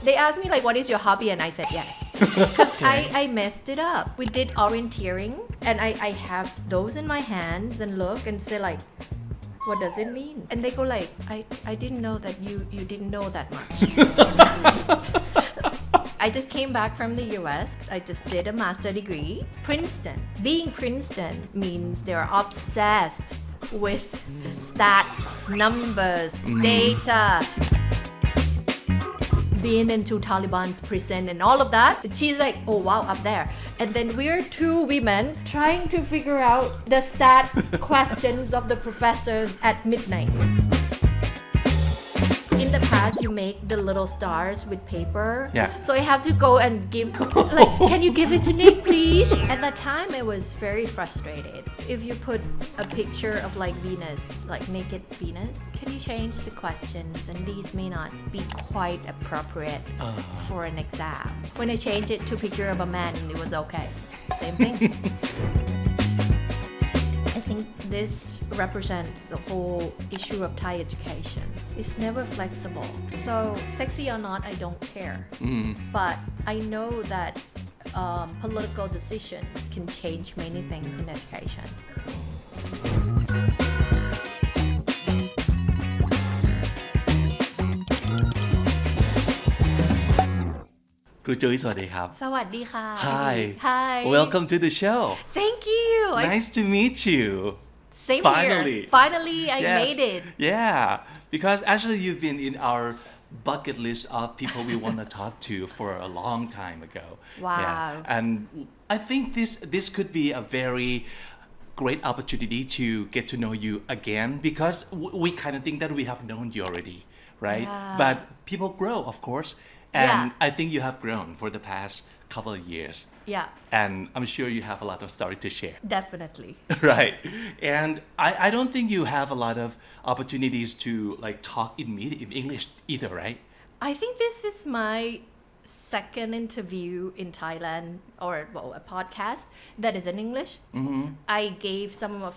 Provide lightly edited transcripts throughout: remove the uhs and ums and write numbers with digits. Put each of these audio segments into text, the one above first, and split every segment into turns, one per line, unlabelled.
They asked me like, what is your hobby? And I said yes. Because I messed it up. We did orienteering and I have those in my hands and look and say like, what does it mean? And they go like, I didn't know that you didn't know that much. I just came back from the US. I just did a master's degree. Princeton. Being Princeton means they're obsessed with stats, numbers, data. Being into Taliban's prison and all of that. She's like, oh wow, up there. And then we're two women trying to figure out the stats questions of the professors at midnight. In the past, you make the little stars with paper.
Yeah.
So I have to go and give, like, can you give it to Nick, please? At that time, I was very frustrated. If you put a picture of like Venus, like naked Venus, can you change the questions? And these may not be quite appropriate for an exam. When I changed it to a picture of a man, it was okay. Same thing. I think this represents the whole issue of Thai education. It's never flexible. So sexy or not, I don't care. But I know that political decisions can change many things in education.
ครูจุ้ยสวัสดีครับ
สวัสดีค่ะ
Hi.
Hi.
Welcome to the show.
Thank you.
Nice to meet you.
Same
Finally.
here. Finally, I
Yes.
made it.
Yeah, because actually you've been in our bucket list of people we want to talk to for a long time ago.
Wow.
Yeah. And I think this could be a very great opportunity to get to know you again because we kind of think that we have known you already, right?
Yeah.
But people grow, of course. And
Yeah.
I think you have grown for the past couple of years.
Yeah,
And I'm sure you have a lot of story to share.
definitely.
Right. And I don't think you have a lot of opportunities to like talk in English either, right?
I think this is my second interview in Thailand or a podcast that is in English. I gave some of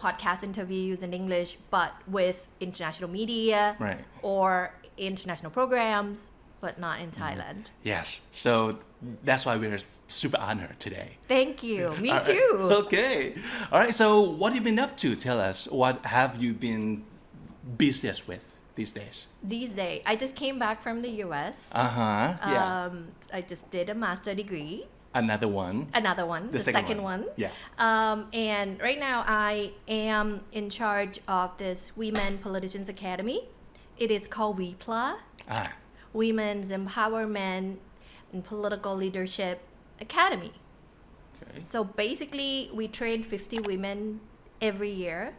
podcast interviews in English but with international media
Right.
or international programs but not in Thailand.
Yes. So that's why we're super honored today.
Thank you. Me
All right.
too.
Okay. All right. So what have you been up to? Tell us. What have you been business with these days?
These days, I just came back from the US.
Yeah.
I just did a master's degree.
Another one.
Another one, the second one.
Yeah.
And right now I am in charge of this Women Politicians Academy. It is called WEPLA, Women's Empowerment and Political Leadership Academy.
Okay.
So basically we train 50 women every year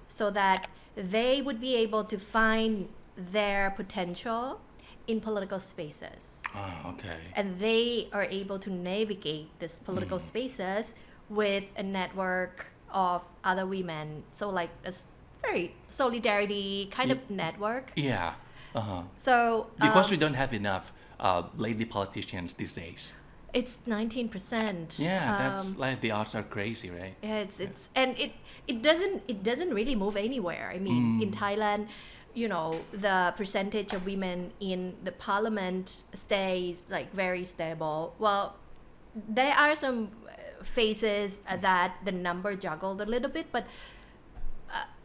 so that they would be able to find their potential in political spaces.
Okay.
And they are able to navigate this political spaces with a network of other women. So like a very solidarity kind of network.
Yeah.
So
Because we don't have enough lady politicians these days.
it's 19%.
Yeah, that's like the odds are crazy, right?
Yeah, it's and it doesn't really move anywhere. I mean, in Thailand, the percentage of women in the parliament stays like very stable. Well, there are some phases that the number juggled a little bit, but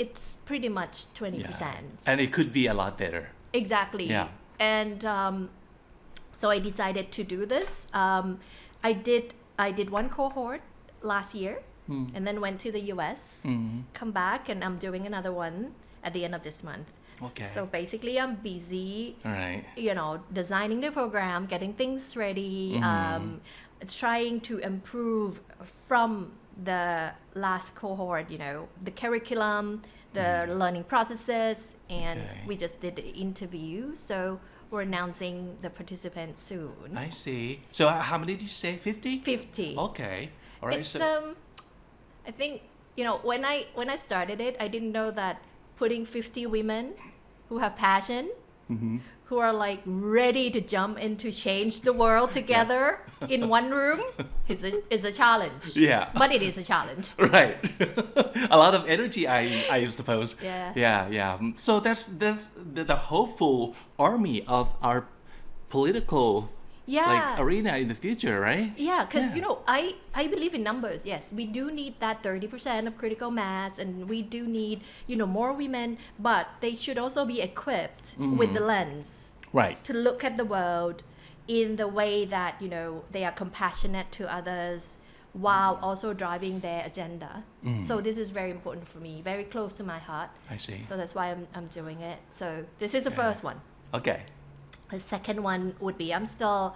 it's pretty much 20%.
And it could be a lot better.
Exactly.
Yeah.
And so I decided to do this. I did one cohort last year and then went to the US, come back, and I'm doing another one at the end of this month.
Okay.
So basically I'm busy,
All right.
designing the program, getting things ready, trying to improve from the last cohort, the curriculum, the learning processes, and we just did the interview. So we're announcing the participants soon.
I see. So how many did you say? 50?
50.
Okay. All right.
It's I think when I started it, I didn't know that putting 50 women who have passion, who are like ready to jump into change the world together in one room is a challenge.
Yeah.
But it is a challenge.
Right. A lot of energy, I suppose.
Yeah.
Yeah. So that's the hopeful army of our political
Yeah.
like arena in the future, right?
Yeah, because
Yeah.
you know, I believe in numbers. Yes, we do need that 30% of critical mass, and we do need, you know, more women, but they should also be equipped with the lens
Right.
to look at the world in the way that, you know, they are compassionate to others while also driving their agenda. So this is very important for me, very close to my heart.
I see.
So that's why I'm doing it. So this is the
Yeah.
first one.
Okay.
The second one would be I'm still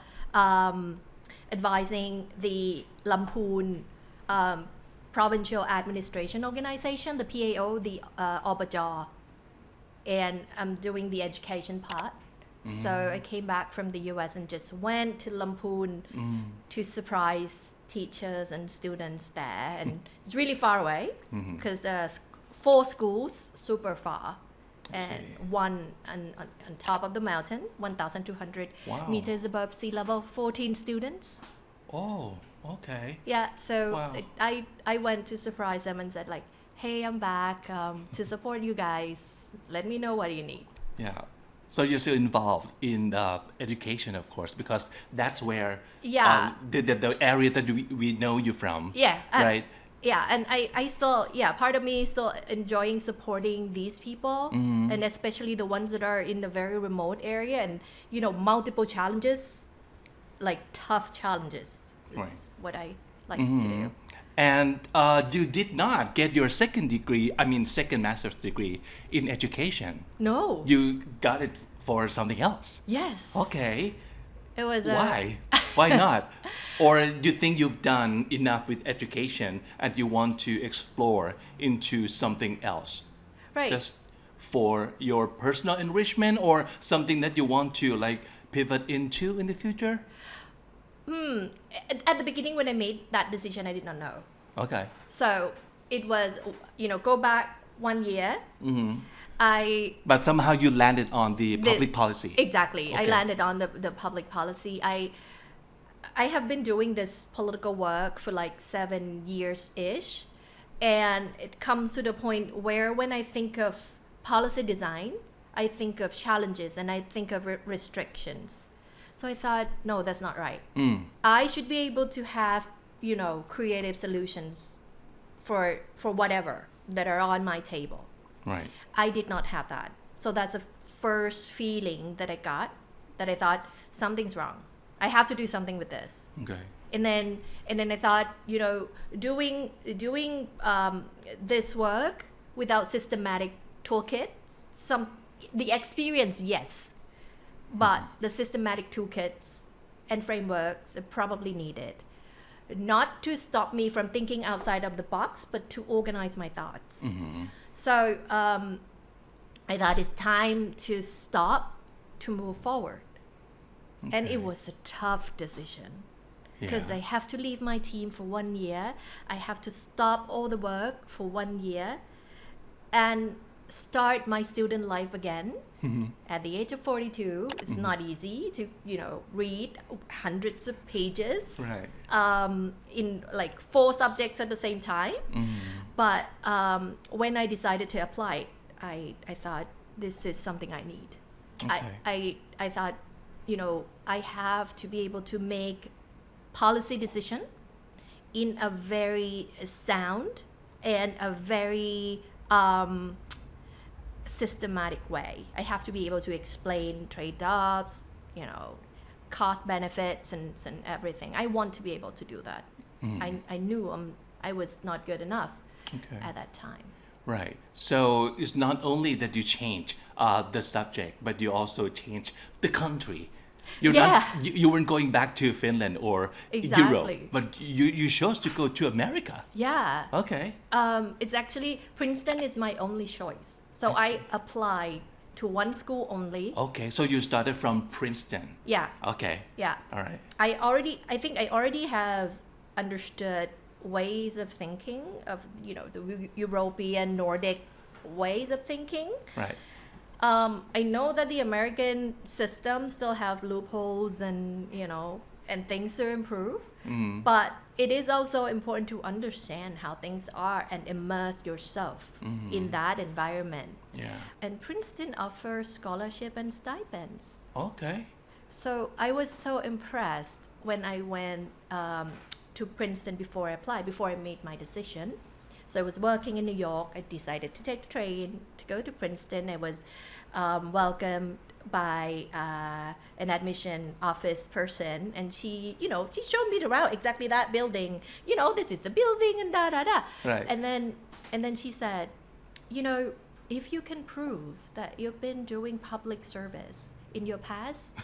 advising the Lamphun Provincial Administration Organization, the PAO, the OBJ, and I'm doing the education part. So I came back from the US and just went to Lamphun to surprise teachers and students there. And it's really far away because there's 4 schools super far. And
see.
one on top of the mountain, 1,200
Wow.
meters above sea level, 14 students.
Oh, okay.
Yeah, so
Wow.
I went to surprise them and said like, hey, I'm back to support you guys. Let me know what you need.
Yeah. So you're still involved in education, of course, because that's where
Yeah.
the area that we know you from.
Yeah.
Right.
Yeah, and I still, part of me is still enjoying supporting these people, and especially the ones that are in the very remote area and, you know, multiple challenges, like tough challenges.
Right.
Is what I like to do.
And you did not get your second master's degree in education.
No.
You got it for something else.
Yes.
Okay.
It was
Why? Why not? Or you think you've done enough with education and you want to explore into something else?
right.
Just for your personal enrichment or something that you want to like pivot into in the future?
At the beginning when I made that decision, I did not know.
Okay.
So it was, you know, go back 1 year.
But somehow you landed on the public policy.
Exactly. I
Okay.
landed on the public policy. I have been doing this political work for like 7 years-ish. And it comes to the point where when I think of policy design, I think of challenges and I think of restrictions. So I thought, no, that's not right. I should be able to have, you know, creative solutions for whatever that are on my table.
Right.
I did not have that. So that's the first feeling that I got, that I thought something's wrong. I have to do something with this.
Okay.
And then I thought, you know, doing this work without systematic toolkits, the experience, yes, but the systematic toolkits and frameworks are probably needed, not to stop me from thinking outside of the box, but to organize my thoughts. So I thought it's time to stop to move forward. And it was a tough decision because
Yeah.
I have to leave my team for 1 year. I have to stop all the work for 1 year and start my student life again. At the age of 42, it's not easy to, you know, read hundreds of pages
Right.
in like 4 subjects at the same time. But when I decided to apply, I thought this is something I need.
Okay.
I thought, you know, I have to be able to make policy decision in a very sound and a very systematic way. I have to be able to explain trade-offs, you know, cost benefits and everything. I want to be able to do that. I knew I was not good enough
Okay.
at that time.
Right. So it's not only that you change the subject, but you also change the country. You're
Yeah.
not. You weren't going back to Finland or Europe,
Exactly.
but you chose to go to America.
Yeah.
Okay.
It's actually Princeton is my only choice. So
I
I applied to one school only.
Okay. So you started from Princeton.
Yeah.
Okay.
Yeah.
All right.
I think I already have understood ways of thinking of, you know, the European Nordic ways of thinking.
Right.
I know that the American system still have loopholes and, you know, and things to improve. But it is also important to understand how things are and immerse yourself in that environment.
Yeah.
And Princeton offers scholarship and stipends.
Okay.
So I was so impressed when I went to Princeton before I applied, before I made my decision. So I was working in New York. I decided to take the train to go to Princeton. I was welcomed by an admission office person, and she showed me around exactly that building. This is the building and da da da.
Right.
And then she said, if you can prove that you've been doing public service in your past,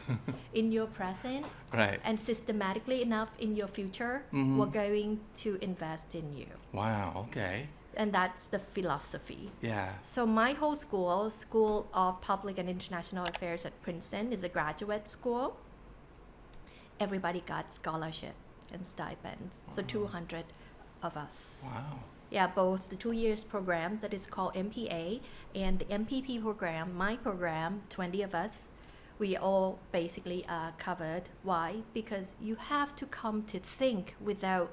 in your present,
Right.
and systematically enough in your future, we're going to invest in you.
Wow. Okay.
And that's the philosophy.
Yeah.
So my whole School of Public and International Affairs at Princeton, is a graduate school. Everybody got scholarship and stipends. So 200 of us.
Wow.
Yeah, both the 2 years program that is called MPA and the MPP program, my program, 20 of us, we all basically are covered. Why? Because you have to come to think without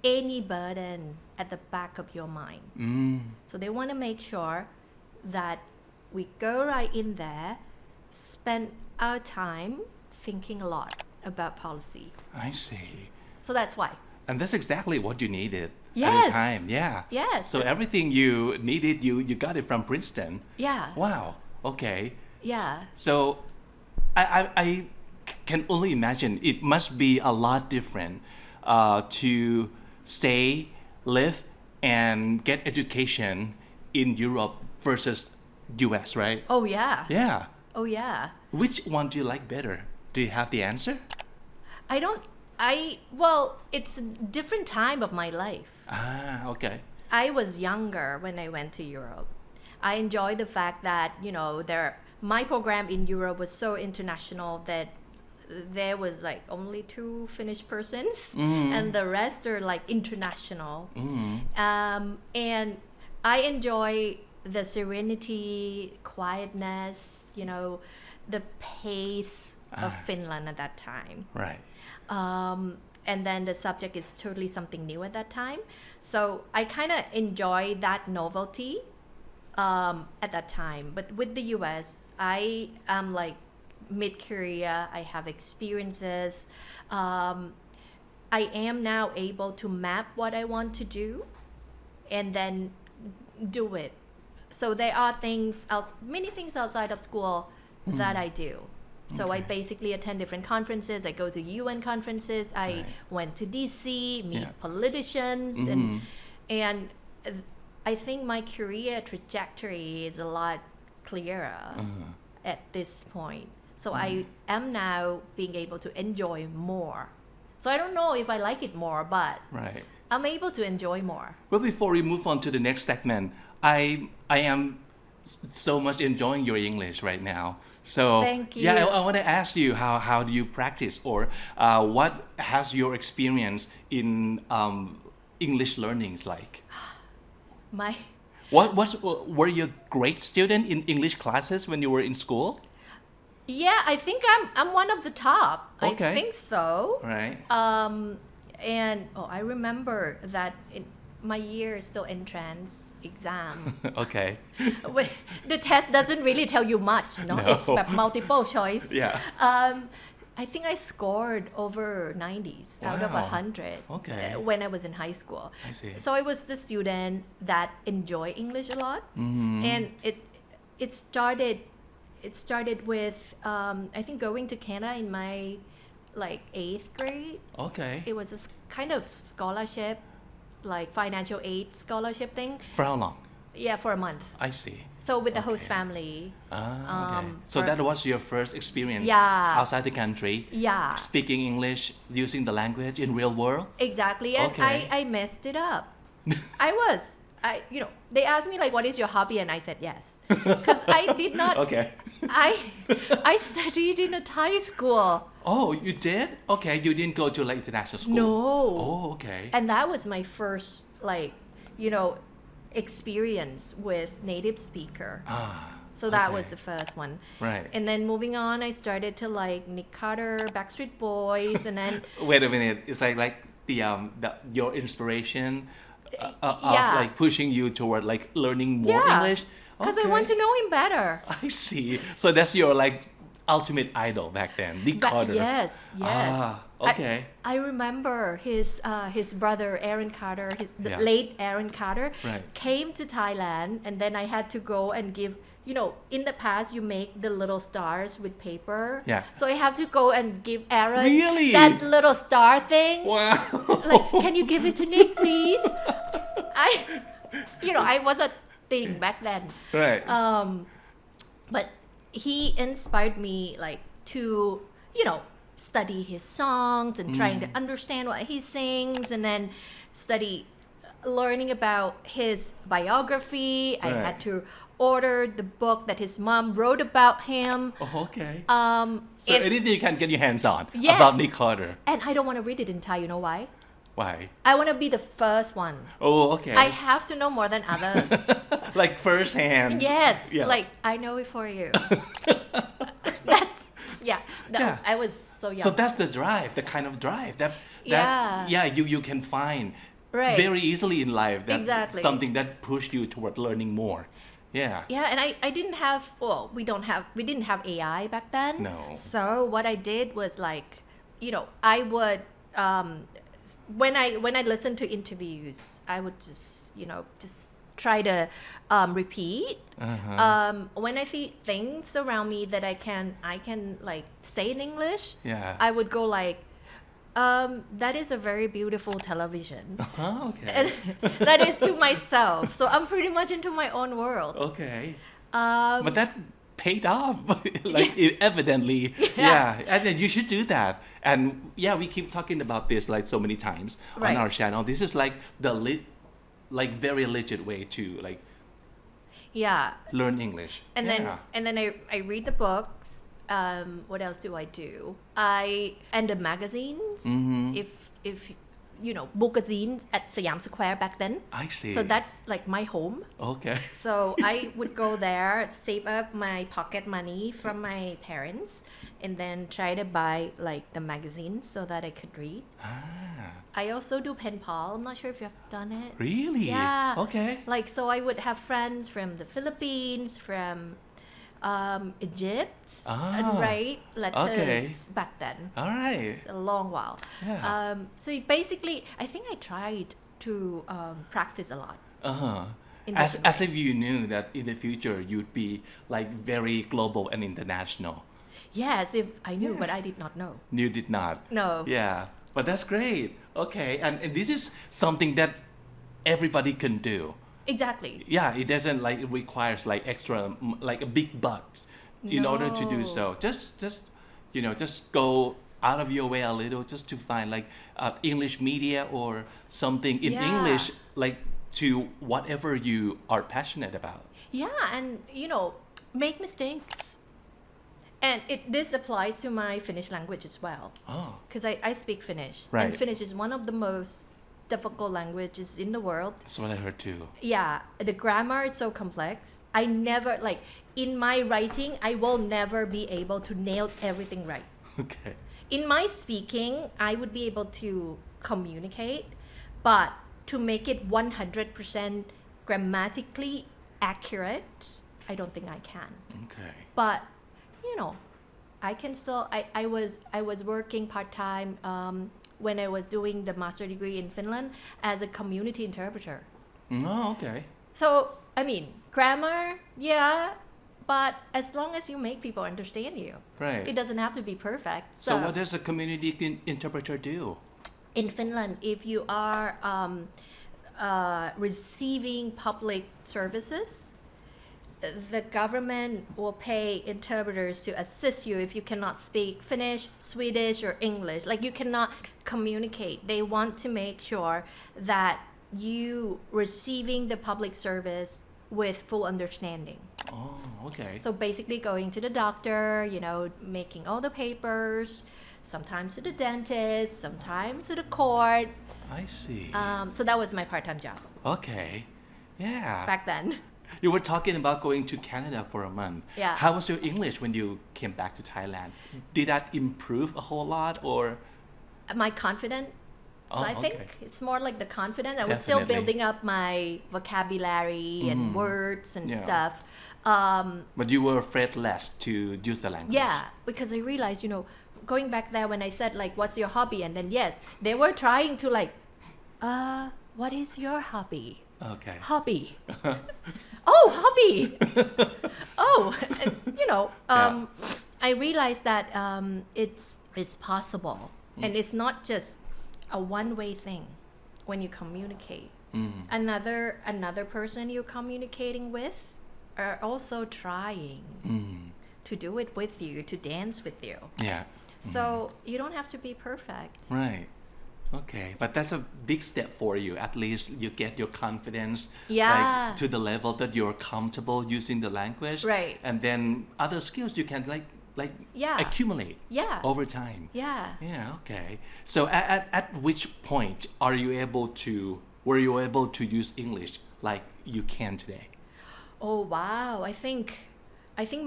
any burden at the back of your mind. So they want to make sure that we go right in there, spend our time thinking a lot about policy.
I see.
So that's why.
And that's exactly what you needed at
Yes.
the time. Yeah.
Yes.
So everything you needed, you got it from Princeton.
Yeah.
Wow. Okay.
Yeah.
So I can only imagine it must be a lot different to stay, live, and get education in Europe versus US, right?
Oh yeah.
Yeah.
Oh yeah.
Which one do you like better? Do you have the answer?
Well, it's a different time of my life.
Ah, okay.
I was younger when I went to Europe. I enjoyed the fact that, my program in Europe was so international that there was like only 2 Finnish persons and the rest are like international. And I enjoy the serenity, quietness, the pace of Finland at that time.
Right.
And then the subject is totally something new at that time. So I kind of enjoy that novelty at that time. But with the US, I am like mid-career. I have experiences. I am now able to map what I want to do and then do it. So there are many things outside of school that I do. So I basically attend different conferences. I go to UN conferences. I went to DC, meet politicians, and I think my career trajectory is a lot clearer at this point. So I am now being able to enjoy more. So I don't know if I like it more, but
Right.
I'm able to enjoy more.
Well, before we move on to the next segment, I am so much enjoying your English right now. So
Thank you.
Yeah, I want to ask you how do you practice, or what has your experience in English learnings like? Were you a great student in English classes when you were in school?
Yeah, I think I'm one of the top.
Okay.
I think so.
Right.
And I remember that my year is still entrance exam.
Okay.
The test doesn't really tell you much,
No.
It's multiple choice.
Yeah.
I think I scored over 90s out of
Wow.
100
Okay.
when I was in high school.
I see.
So I was the student that enjoyed English a lot, and it started with I think going to Canada in my 8th grade.
Okay.
It was a kind of scholarship, like financial aid scholarship thing.
For how long?
Yeah, for a month.
I see.
So with the host family.
Okay. So
for-
that was your first experience
Yeah.
outside the country,
Yeah,
speaking English, using the language in real world?
exactly. And
Okay.
I messed it up. They asked me what is your hobby, and I said yes, because I did not.
Okay.
I studied in a Thai school.
Oh, you did? Okay, you didn't go to international school?
No.
Oh, okay.
And that was my first experience with native speaker. So that
okay.
was the first one.
Right.
And then moving on, I started to like Nick Carter, Backstreet Boys, and then
Wait a minute. It's like your inspiration of
Yeah.
pushing you toward learning more
yeah,
English?
because I want to know him better.
I see. So that's your ultimate idol back then, Nick Carter.
Yes, yes.
Okay.
I remember his brother Aaron Carter, the
Yeah.
late Aaron Carter,
Right.
came to Thailand, and then I had to go and give. You know, in the past, you make the little stars with paper.
Yeah.
So I have to go and give Aaron
Really?
that little star thing.
Wow.
Like, can you give it to Nick, please? I was a thing back then.
Right.
But he inspired me like to, study his songs and trying to understand what he sings, and then study learning about his biography. I
Right.
had to order the book that his mom wrote about him.
Oh, okay. So
and-
anything you can get your hands on
Yes.
about Nick Carter.
And I don't want to read it in Thai. You know why?
Why?
I want to be the first one.
Oh, okay.
I have to know more than others.
Like first hand.
Yes,
Yeah.
like I know it for you. That's No,
Yeah.
I was so young.
So that's the drive, the kind of drive that
Yeah.
you can find
Right.
very easily in life. That
Exactly.
something that push you toward learning more. Yeah.
Yeah, and I didn't have, we didn't have AI back then.
No.
So what I did was like, I would when I listened to interviews, I would just try to repeat. When I see things around me that I can like say in English,
Yeah.
I would go like, that is a very beautiful television.
Okay.
And that is to myself. So I'm pretty much into my own world.
Okay.
Um,
But that paid off, like evidently.
Yeah.
And then you should do that. And yeah, we keep talking about this like so many times on
Right.
our channel. This is like the very legit way to like
yeah.
learn English.
And
Yeah.
then I read the books. What else do I do? And the magazines. If bookazines at Siam Square back then.
I see.
So that's like my home.
Okay.
So I would go there, save up my pocket money from my parents, and then try to buy like the magazines so that I could read. I also do pen pal. I'm not sure if you've done it.
Really?
Yeah.
Okay.
Like, so I would have friends from the Philippines, from Egypt, and write letters
okay.
back then.
All right.
It's a long while.
Yeah.
So basically, I think I tried to practice a lot. In
As
different
if you knew that in the future you'd be like very global and international.
Yes, if I knew, but I did not know.
You did not.
No.
Yeah. But that's great. Okay. And this is something that everybody can do.
Exactly.
Yeah, it doesn't like it requires like extra like a big bucks in order to do
No.
so. Just go out of your way a little just to find like English media or something in
Yeah.
English like to whatever you are passionate about.
Yeah, and make mistakes. And this applies to my Finnish language as well.
Oh,
Because I speak Finnish.
Right.
And Finnish is one of the most difficult languages in the world.
that's what I heard too.
Yeah, the grammar is so complex. I never, like, in my writing, I will never be able to nail everything right.
Okay.
In my speaking, I would be able to communicate, but to make it 100% grammatically accurate, I don't think I can.
Okay.
But I can still. I was working part-time when I was doing the master degree in Finland as a community interpreter.
Oh, okay.
So I mean, grammar, yeah, but as long as you make people understand you,
Right.
it doesn't have to be perfect.
So what does a community interpreter do?
In Finland, if you are receiving public services, the government will pay interpreters to assist you if you cannot speak Finnish, Swedish, or English. Like, you cannot communicate. They want to make sure that you receiving the public service with full understanding.
Oh, okay.
So basically going to the doctor, making all the papers, sometimes to the dentist, sometimes to the court.
I see.
So that was my part-time job
Okay. Yeah.
back then.
You were talking about going to Canada for a month.
Yeah.
How was your English when you came back to Thailand? Did that improve a whole lot or?
My confidence So
Oh,
I think
okay.
it's more like the confidence. I was still
Definitely.
building up my vocabulary and words and
Yeah.
stuff.
But you were afraid less to use the language.
Yeah, because I realized, going back there when I said like, "What's your hobby?" and then yes, they were trying to like, what is your hobby?
Okay.
Hobby. Oh, hobby. Oh, and, I realized that it's possible, and it's not just a one-way thing when you communicate. Another person you're communicating with are also trying to do it with you, to dance with you.
Yeah.
So you don't have to be perfect.
Right. Okay, but that's a big step for you. At least you get your confidence
Yeah.
like to the level that you're comfortable using the language.
Right.
And then other skills you can like
Yeah.
accumulate
Yeah.
over time.
Yeah.
Yeah, okay. So at which point were you able to use English like you can today?
Oh wow! I think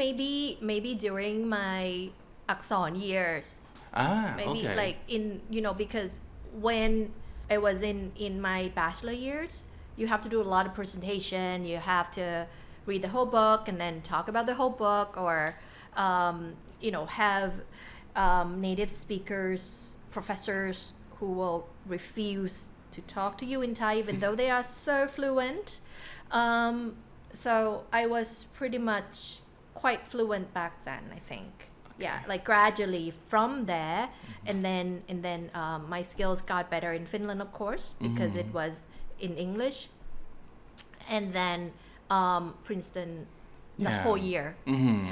maybe during my Akson years, maybe
Okay.
like in because when I was in my bachelor years, you have to do a lot of presentation. You have to read the whole book and then talk about the whole book, or have native speakers, professors who will refuse to talk to you in Thai even though they are so fluent. So I was pretty much quite fluent back then, I think. Yeah, like gradually from there, and then my skills got better in Finland, of course, because it was in English. And then Princeton, the
Yeah.
whole year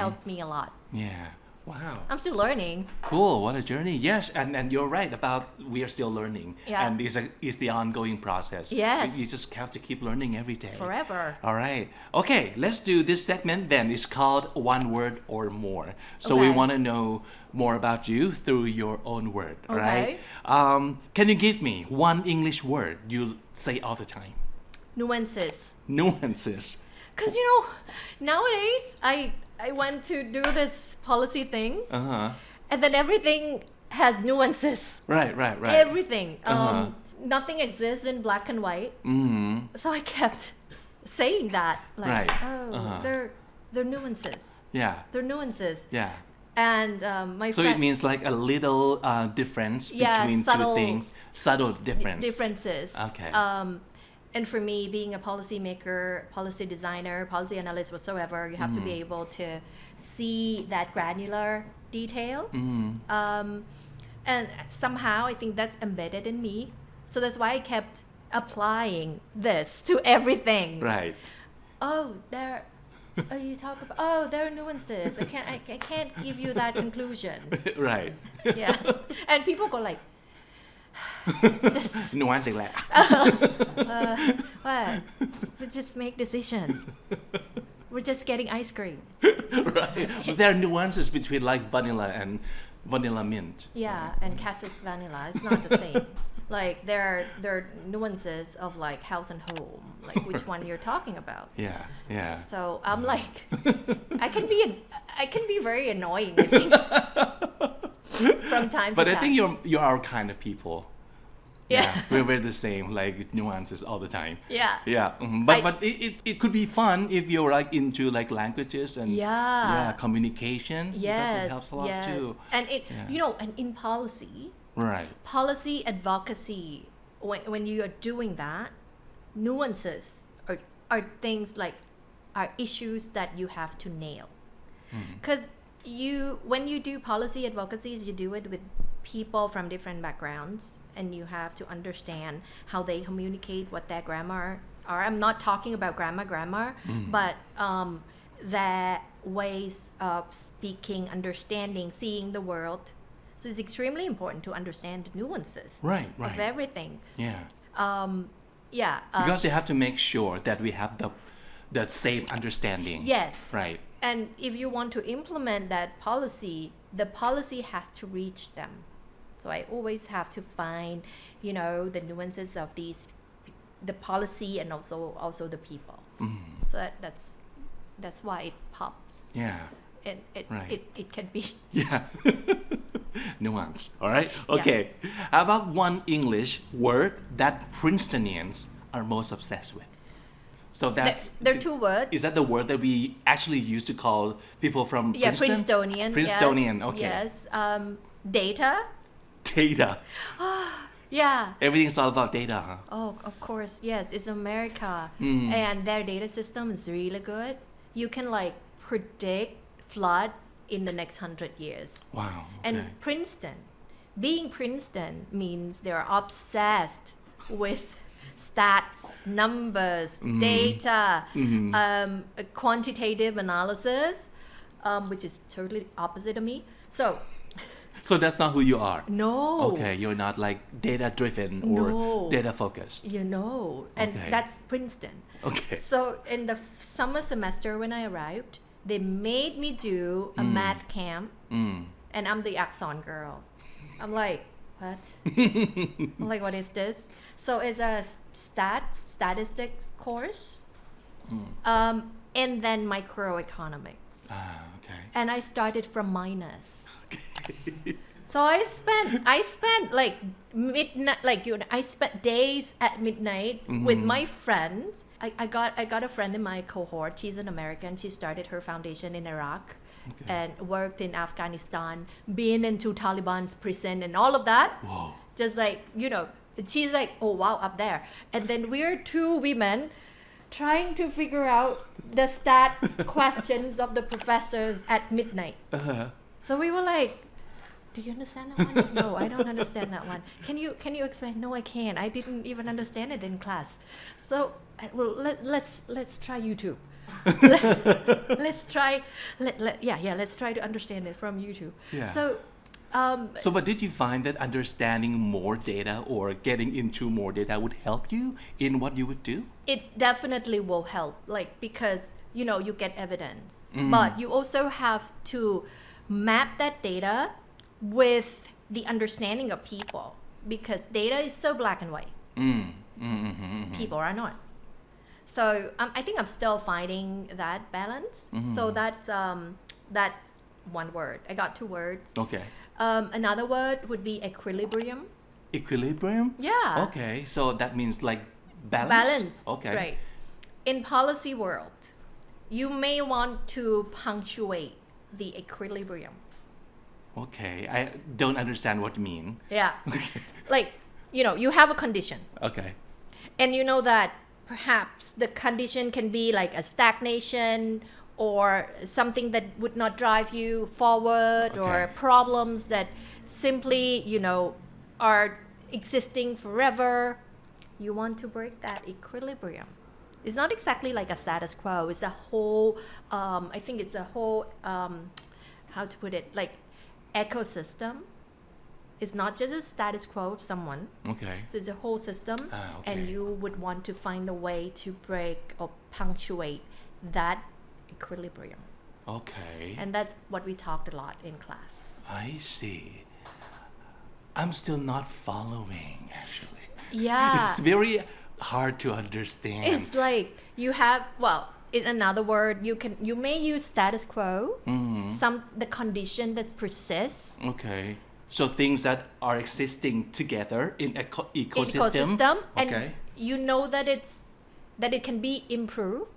helped me a lot.
Yeah. Wow.
I'm still learning.
Cool. What a journey. Yes, and you're right about we are still learning.
Yeah.
And it's the ongoing process.
Yes.
You just have to keep learning every day.
Forever.
All right. Okay, let's do this segment then. It's called One Word or More. So we
Okay.
want to know more about you through your own word, all right?
Okay.
Can you give me one English word you say all the time?
Nuances.
Nuances.
Because nowadays I went to do this policy thing, and then everything has nuances.
Right.
Everything. Nothing exists in black and white. So I kept saying that, like,
Right.
they're nuances.
Yeah.
They're nuances.
Yeah.
And my
So
friend,
it means like a little difference
Yeah,
between
subtle-
two things. Subtle difference.
differences.
Okay.
And for me, being a policymaker, policy designer, policy analyst, whatsoever, you have to be able to see that granular detail. And somehow I think that's embedded in me. So that's why I kept applying this to everything.
Right.
Oh, you talk about, there are nuances. I can't give you that conclusion.
Right.
Yeah. And people go like, just
Nuance อีกแหละ
what? We just make decision. We're just getting ice cream.
Right. But there are nuances between like vanilla and vanilla mint.
Yeah, and Cassis vanilla. It's not the same. Like there are nuances of like house and home, like which one you're talking about.
Yeah.
So I'm like, I can be very annoying, I think, from time
But
to
I
time.
think you're our kind of people.
Yeah.
We're the same, like nuances all the time.
Yeah.
Yeah. But it could be fun if you're like into like languages and communication. Because it helps a lot too.
And and in policy,
Right.
policy advocacy, when you are doing that, nuances are things like are issues that you have to nail. Because when you do policy advocacies, you do it with people from different backgrounds, and you have to understand how they communicate, what their grammar are. I'm not talking about grammar, but their ways of speaking, understanding, seeing the world. So it's extremely important to understand the nuances
Right.
of everything.
Yeah.
Yeah.
Because you have to make sure that we have the same understanding.
Yes.
Right.
And if you want to implement that policy, the policy has to reach them. So I always have to find, the nuances of the policy and also the people. So that's why it pops.
Yeah.
And
Right.
it can be
Yeah. Nuance. All right. Okay. How about one English word that Princetonians are most obsessed with? So that's
There are two words.
Is that the word that we actually used to call people from
Yeah,
Princeton?
Princetonian.
Princetonian.
Yes,
Okay.
Yes. Data.
Data.
Yeah.
Everything's all about data, huh?
Oh, of course. Yes, it's America, and their data system is really good. You can like predict flood in the next 100 years.
Wow. Okay.
And Princeton, being Princeton means they're obsessed with stats, numbers, data, quantitative analysis, which is totally opposite of me.
So that's not who you are.
No.
Okay, you're not like data driven or
No.
data focused.
You know, and
Okay.
that's Princeton.
Okay.
So in the summer semester when I arrived, they made me do a math camp, and I'm the Axon girl. I'm like, what? I'm like, what is this? So it's a statistics course, and then microeconomics.
Okay.
And I started from minus. So I spent like midnight, like I spent days at midnight with my friends. I got a friend in my cohort. She's an American. She started her foundation in Iraq, and worked in Afghanistan, been into Taliban's prison and all of that.
Whoa.
Just like she's like, oh wow, up there. And then we're two women trying to figure out the stats questions of the professors at midnight. So we were like, do you understand that one? No, I don't understand that one. Can you explain? No, I can't. I didn't even understand it in class. So well, let's try YouTube. Let's try let's try to understand it from YouTube.
Yeah.
So
But did you find that understanding more data or getting into more data would help you in what you would do?
it definitely will help, like, because you get evidence, but you also have to map that data with the understanding of people, because data is so black and white. People are not. So I think I'm still finding that balance. So that's one word. I got two words.
Okay.
Another word would be equilibrium.
Equilibrium?
Yeah.
Okay. So that means like balance?
Balance.
Okay.
Right. In policy world, you may want to punctuate the equilibrium.
Okay. I don't understand what you mean.
Yeah.
Okay.
Like, you have a condition,
Okay.
and you know that perhaps the condition can be like a stagnation or something that would not drive you forward, or
Okay.
problems that simply, are existing forever. You want to break that equilibrium. It's not exactly like a status quo. It's a whole, I think it's a whole, how to put it, like ecosystem. It's not just a status quo of someone.
Okay.
So it's a whole system,
okay.
and you would want to find a way to break or punctuate that equilibrium.
Okay.
And that's what we talked a lot in class.
I see. I'm still not following, actually.
Yeah.
It's very hard to understand.
It's like you have, well, in another word, you may use status quo, the condition that persists.
Okay. So things that are existing together in ecosystem.
And
Okay.
you know that it can be improved.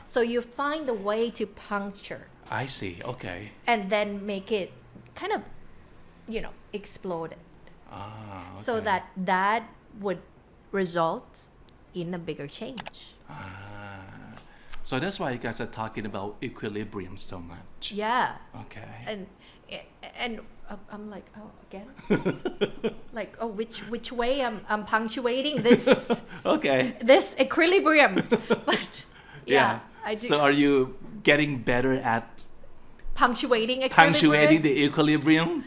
So you find a way to puncture
I see. Okay.
and then make it kind of, explode it.
Okay.
So that would result in a bigger change.
So that's why you guys are talking about equilibrium so much.
Yeah.
Okay.
And I'm like, oh, again? Like, oh, which way I'm punctuating this
Okay.
this equilibrium. But yeah, I do.
So are you getting better at
punctuating
the equilibrium?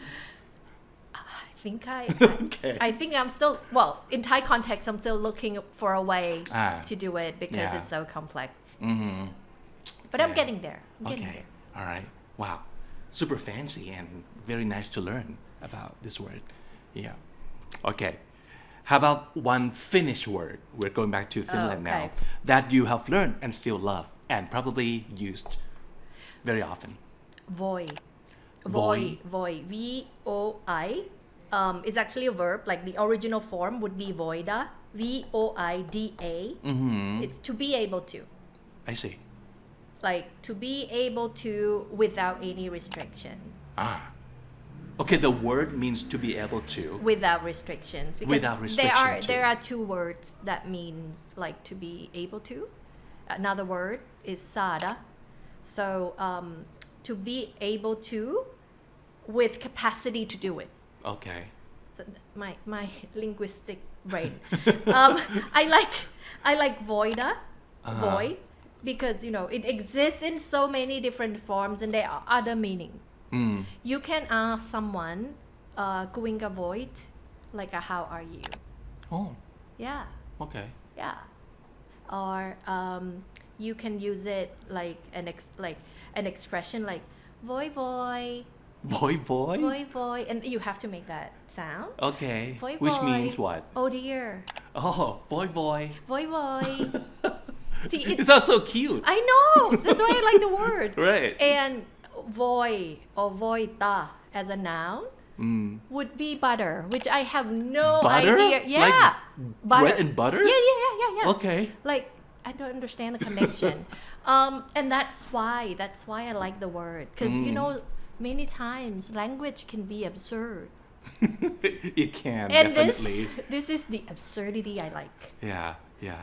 I think
Okay.
I think I'm still, well, in Thai context, I'm still looking for a way to do it, because
Yeah.
it's so complex. But I'm
Yeah.
getting there. I'm getting
Okay.
there.
All right. Wow. Super fancy and very nice to learn about this word. Yeah. Okay. How about one Finnish word? We're going back to Finland
okay.
now. That you have learned and still love and probably used very often.
Void. Voi, V-O-I, is actually a verb. Like the original form would be voida, V-O-I-D-A. It's to be able to.
I see.
Like to be able to without any restriction.
Okay, the word means to be able to.
Without restrictions. Because
Without restriction too.
there are two words that means like to be able to. Another word is sada. So to be able to with capacity to do it.
Okay.
So my linguistic brain. I like voida, voi, because you know it exists in so many different forms and there are other meanings. You can ask someone, kuinga void, like how are you?
Oh,
Yeah,
okay.
yeah. Or you can use it like an expression like voi voi,
Boy.
voi, and you have to make that sound.
Okay.
Voi
Which
voi.
means what?
Oh dear.
Oh, boy.
Voi voi. See,
It sounds so cute.
I know. That's why I like the word.
Right.
And voi or voita as a noun would be butter, which I have no
Butter?
idea. Yeah.
Like
butter.
bread and butter?
Yeah.
Okay.
Like I don't understand the connection. And that's why I like the word. Because you know, many times language can be absurd.
It can,
And
definitely.
this is the absurdity I like.
Yeah.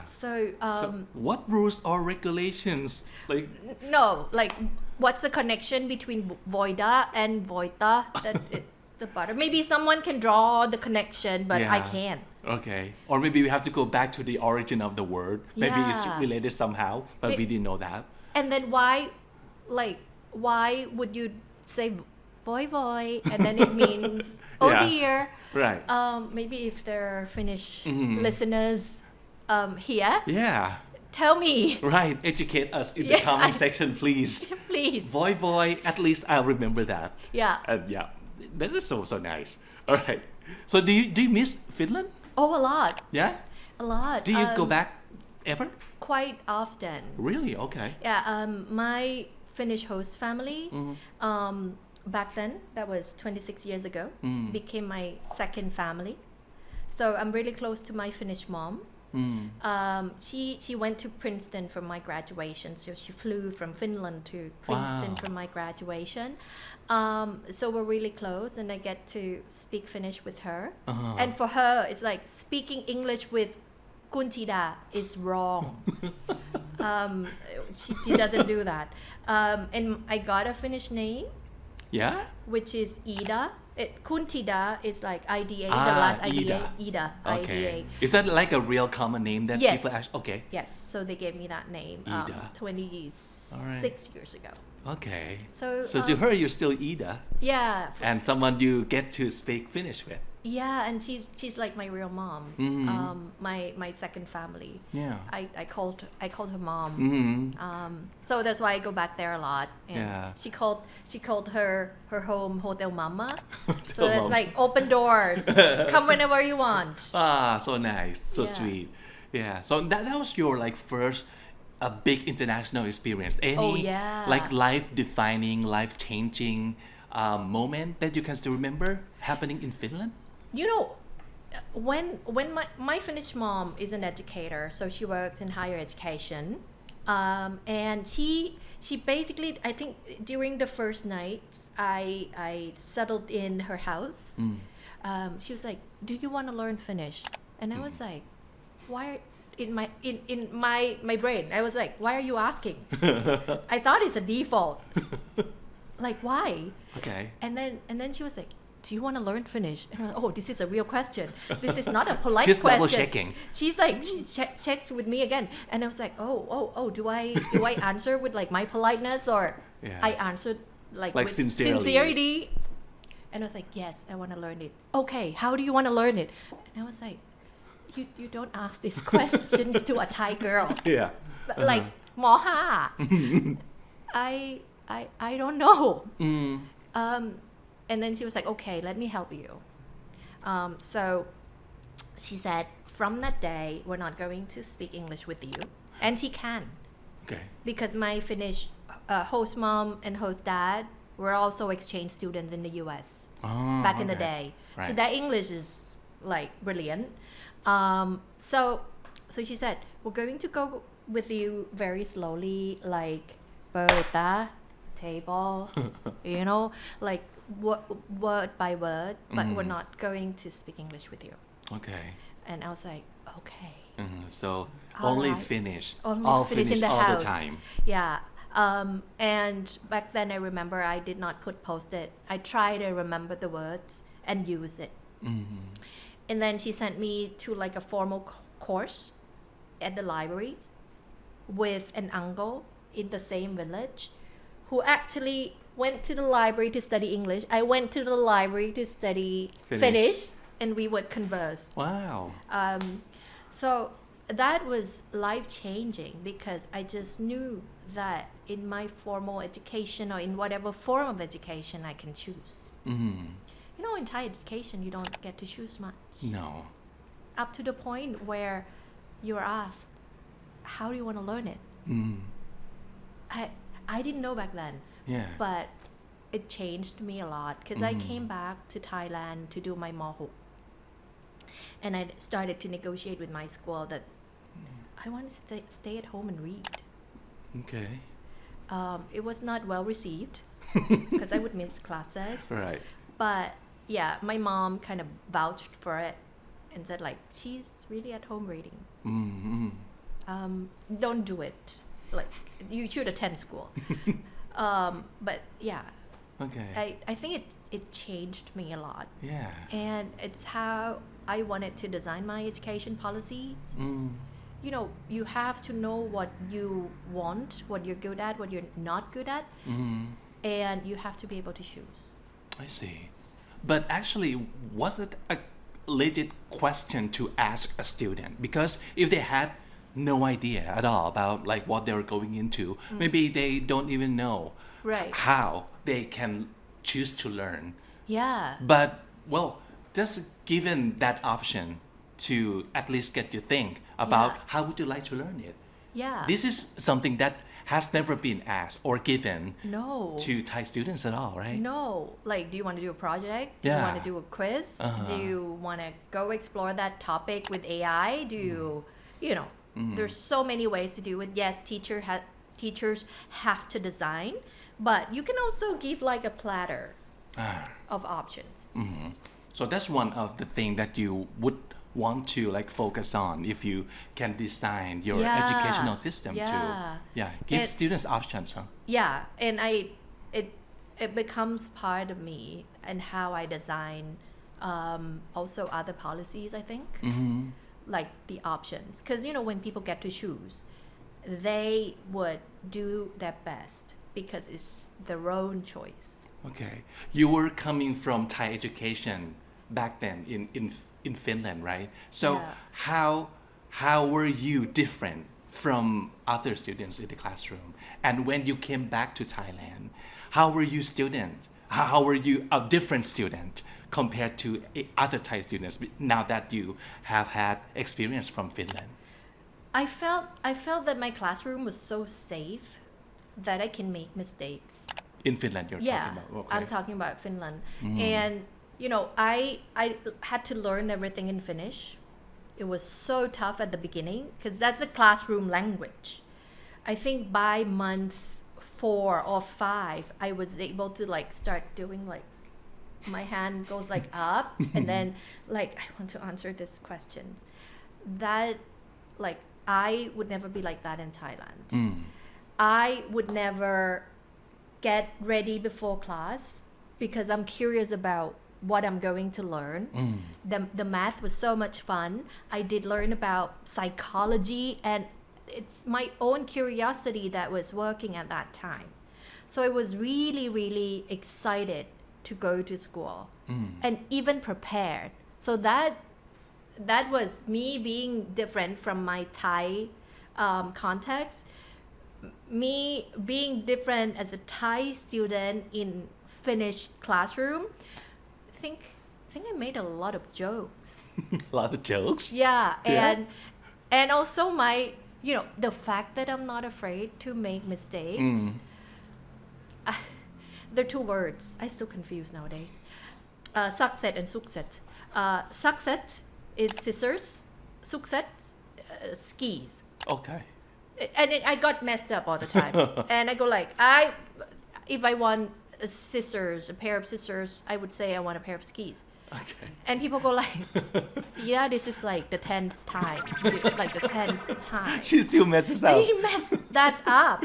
So,
So what rules or regulations? Like,
no, like what's the connection between voida and voita? That it's the butter. Maybe someone can draw the connection, but I
Yeah.
can't.
okay. Or maybe we have to go back to the origin of the word. Maybe it's
Yeah.
related somehow, but we didn't know that.
And then why would you say voi, and then it means oh
Yeah.
dear.
Right.
Maybe if there are Finnish listeners here,
Yeah.
tell me,
Right. Educate us in the
Yeah.
comment section, please.
please.
Boy. At least I'll remember that.
Yeah.
And yeah, that is so nice. All right. So do you miss Finland?
Oh, a lot.
Yeah.
A lot.
Do you go back ever?
Quite often.
Really? Okay.
Yeah, my Finnish host family, back then, that was 26 years ago, became my second family. So I'm really close to my Finnish mom. She went to Princeton for my graduation, so she flew from Finland to Princeton
Wow.
for my graduation. So we're really close, and I get to speak Finnish with her. And for her, it's like speaking English with Kuntida is wrong. She doesn't do that. And I got a Finnish name,
Yeah.
which is Ida. Kuntida is like IDA, the last IDA. Ida,
Okay.
IDA.
Is that like a real common name that
Yes.
people ask? Okay.
Yes, so they gave me that name
Ida.
26 years ago.
Okay.
So,
to her, you're still Ida,
Yeah,
and someone you get to speak Finnish with.
yeah, and she's like my real mom. My second family.
Yeah.
I called her mom. So that's why I go back there a lot. And
Yeah.
she called her home Hotel Mama. So
Hotel
that's
Mama.
like open doors. Come whenever you want.
So nice, so
Yeah.
sweet. Yeah. So that was your like first a big international experience. Any
yeah.
like life defining, life changing moment that you can still remember happening in Finland?
You know, when my Finnish mom is an educator, so she works in higher education, and she basically, I think during the first night I settled in her house. She was like, "Do you want to learn Finnish?" And I was like, "Why?" In my brain, I was like, "Why are you asking?" I thought it's a default. Like, why?
Okay.
And then she was like, "Do you want to learn Finnish?" And I was like, "Oh, this is a real question. This is not a polite
She's
question."
double checking.
She's like, she checks with me again, and I was like, "Oh, do I answer with like my politeness, or
Yeah.
I answered like with
sincerely.
sincerity?" And I was like, "Yes, I want to learn it." "Okay, how do you want to learn it?" And I was like, "You don't ask these questions to a Thai girl."
Yeah.
But, like, ม.5 I don't know. And then she was like, "Okay, let me help you." So she said, "From that day, we're not going to speak English with you." And she can,
Okay.
because my Finnish host mom and host dad were also exchange students in the US
Oh,
back in the
okay.
day. So
Right.
their English is like brilliant. So she said, we're going to go with you very slowly, like Berta, table, like word by word, but we're not going to speak English with you.
Okay.
And I was like, okay.
So
All
only
right.
Finnish,
Only
all
Finnish in the
all
house.
the time.
Yeah. And back then I remember I did not put post-it. I tried to remember the words and use it. And then she sent me to like a formal course at the library with an uncle in the same village who actually went to the library to study English. I went to the library to study Finnish and we would converse.
Wow.
So that was life-changing because I just knew that in my formal education or in whatever form of education I can choose. In Thai education, you don't get to choose much.
No.
Up to the point where you're asked, how do you want to learn it? I didn't know back then,
Yeah.
but it changed me a lot because I came back to Thailand to do my Mohuk. And I started to negotiate with my school that I want to stay at home and read.
Okay.
It was not well received because I would miss classes.
Right.
But yeah, my mom kind of vouched for it and said like, she's really at home reading. Don't do it. Like, you should attend school. But yeah,
Okay.
I think it changed me a lot.
Yeah.
And it's how I wanted to design my education policies. You have to know what you want, what you're good at, what you're not good at, and you have to be able to choose.
I see. But actually, was it a legit question to ask a student? Because if they had no idea at all about like what they were going into, maybe they don't even know
Right.
how they can choose to learn.
Yeah.
But well, just given that option to at least get you think about
Yeah.
how would you like to learn it.
Yeah.
This is something that has never been asked or given
No.
to Thai students at all, right?
No. Like, do you want to do a project? Do you
Yeah.
want to do a quiz? Do you want to go explore that topic with AI? Do you, there's so many ways to do it. Yes, teachers have to design, but you can also give like a platter of options.
So that's one of the things that you would want to like focus on if you can design your
Yeah.
educational system to give
It-
students options, huh?
Yeah, and it becomes part of me and how I design also other policies, I think. Like the options, because when people get to choose, they would do their best because it's their own choice.
Okay. You were coming from Thai education back then in Finland, right? So
Yeah.
how were you different from other students in the classroom? And when you came back to Thailand, how were you student? How were you a different student compared to other Thai students now that you have had experience from Finland?
I felt that my classroom was so safe that I can make mistakes.
In Finland, you're
Yeah,
talking about. Okay.
I'm talking about Finland. And I had to learn everything in Finnish. It was so tough at the beginning because that's a classroom language. I think by month 4 or 5, I was able to like start doing like my hand goes like up and then like I want to answer this question. That like I would never be like that in Thailand. I would never get ready before class because I'm curious about what I'm going to learn. The math was so much fun. I did learn about psychology and it's my own curiosity that was working at that time. So I was really, really excited to go to school and even prepared. So that was me being different from my Thai context. Me being different as a Thai student in Finnish classroom, I think I made a lot of jokes.
A lot of jokes.
Yeah,
Yeah.
and also my the fact that I'm not afraid to make mistakes. they're two words. I'm so confused nowadays. Success and success. Success is scissors. Success, skis.
Okay.
And I got messed up all the time. And I go like, if I want a pair of scissors, I would say I want a pair of skis.
Okay.
And people go like, yeah, this is like the 10th time. Like the 10th time.
She still messes up.
She messed that up.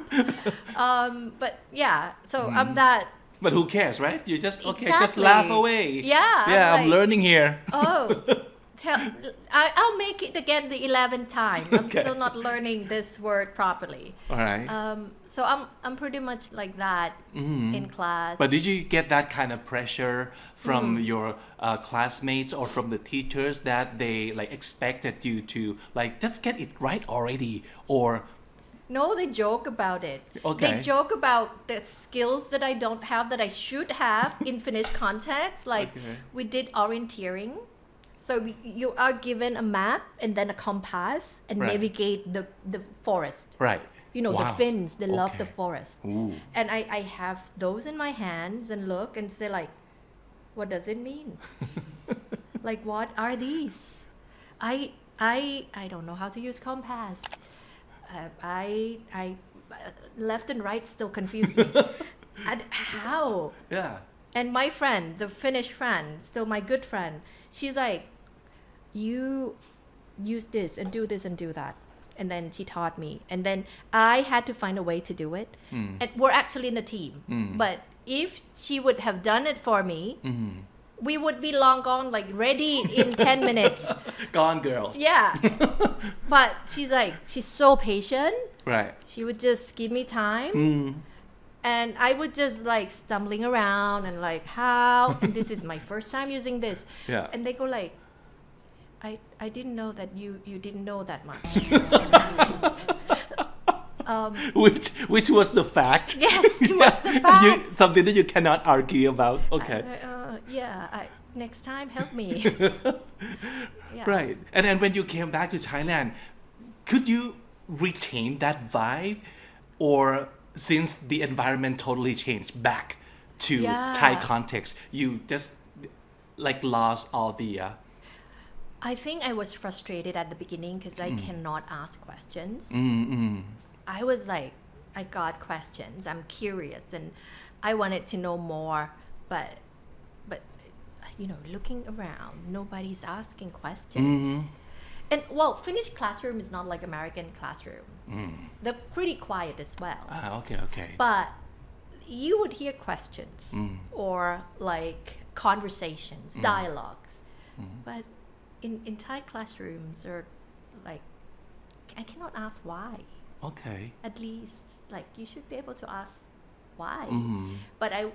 But yeah, so I'm that.
But who cares, right? You just, okay, just
Exactly.
laugh away.
Yeah,
Yeah,
I'm
I'm
like-
learning here.
Oh, I'll make it again the 11th time. I'm
Okay.
still not learning this word properly.
All right.
So I'm pretty much like that in class.
But did you get that kind of pressure from your classmates or from the teachers that they like expected you to like just get it right already, or
No, they joke about it.
Okay.
They joke about the skills that I don't have that I should have in Finnish context. Like
Okay.
we did orienteering. So you are given a map and then a compass and
Right.
navigate the forest.
right?
You know, the
Wow.
Finns, they love the
Okay.
forest.
Ooh.
And I have those in my hands and look and say like, what does it mean? Like, what are these? I don't know how to use compass. I left and right still confuse me. And how?
Yeah.
And my friend, the Finnish friend, still my good friend, she's like, you use this and do this and do that. And then she taught me. And then I had to find a way to do it. And we're actually in a team. But if she would have done it for me, we would be long gone, like ready in 10 minutes.
Gone girls.
Yeah. But she's so patient.
Right.
She would just give me time. And I would just like stumbling around and like, how? And this is my first time using this.
Yeah.
And they go like, I didn't know that you didn't know that much.
Which was the fact.
Yes, it was the fact.
Something that you cannot argue about. Okay.
Next time help me. Yeah.
Right. And then when you came back to Thailand, could you retain that vibe, or since the environment totally changed back to
Yeah.
Thai context, you just like lost all the
I think I was frustrated at the beginning because I cannot ask questions. I was like, I got questions. I'm curious and I wanted to know more, but you know, looking around, nobody's asking questions. And well, Finnish classroom is not like American classroom. They're pretty quiet as well.
okay.
But you would hear questions or like conversations, dialogues. But in Thai classrooms, or like, I cannot ask why.
Okay.
At least, like, you should be able to ask why. But I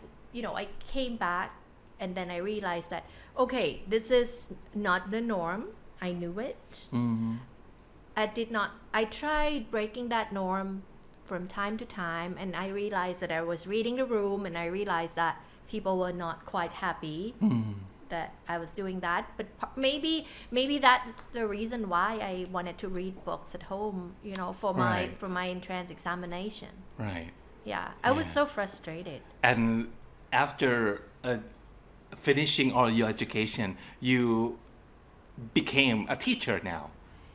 came back and then I realized that, okay, this is not the norm. I knew it. I tried breaking that norm from time to time, and I realized that I was reading the room, and I realized that people were not quite happy that I was doing that. But maybe that's the reason why I wanted to read books at home, you know, for my entrance examination.
Right.
Yeah, I was so frustrated.
And after finishing all your education, you became a teacher now.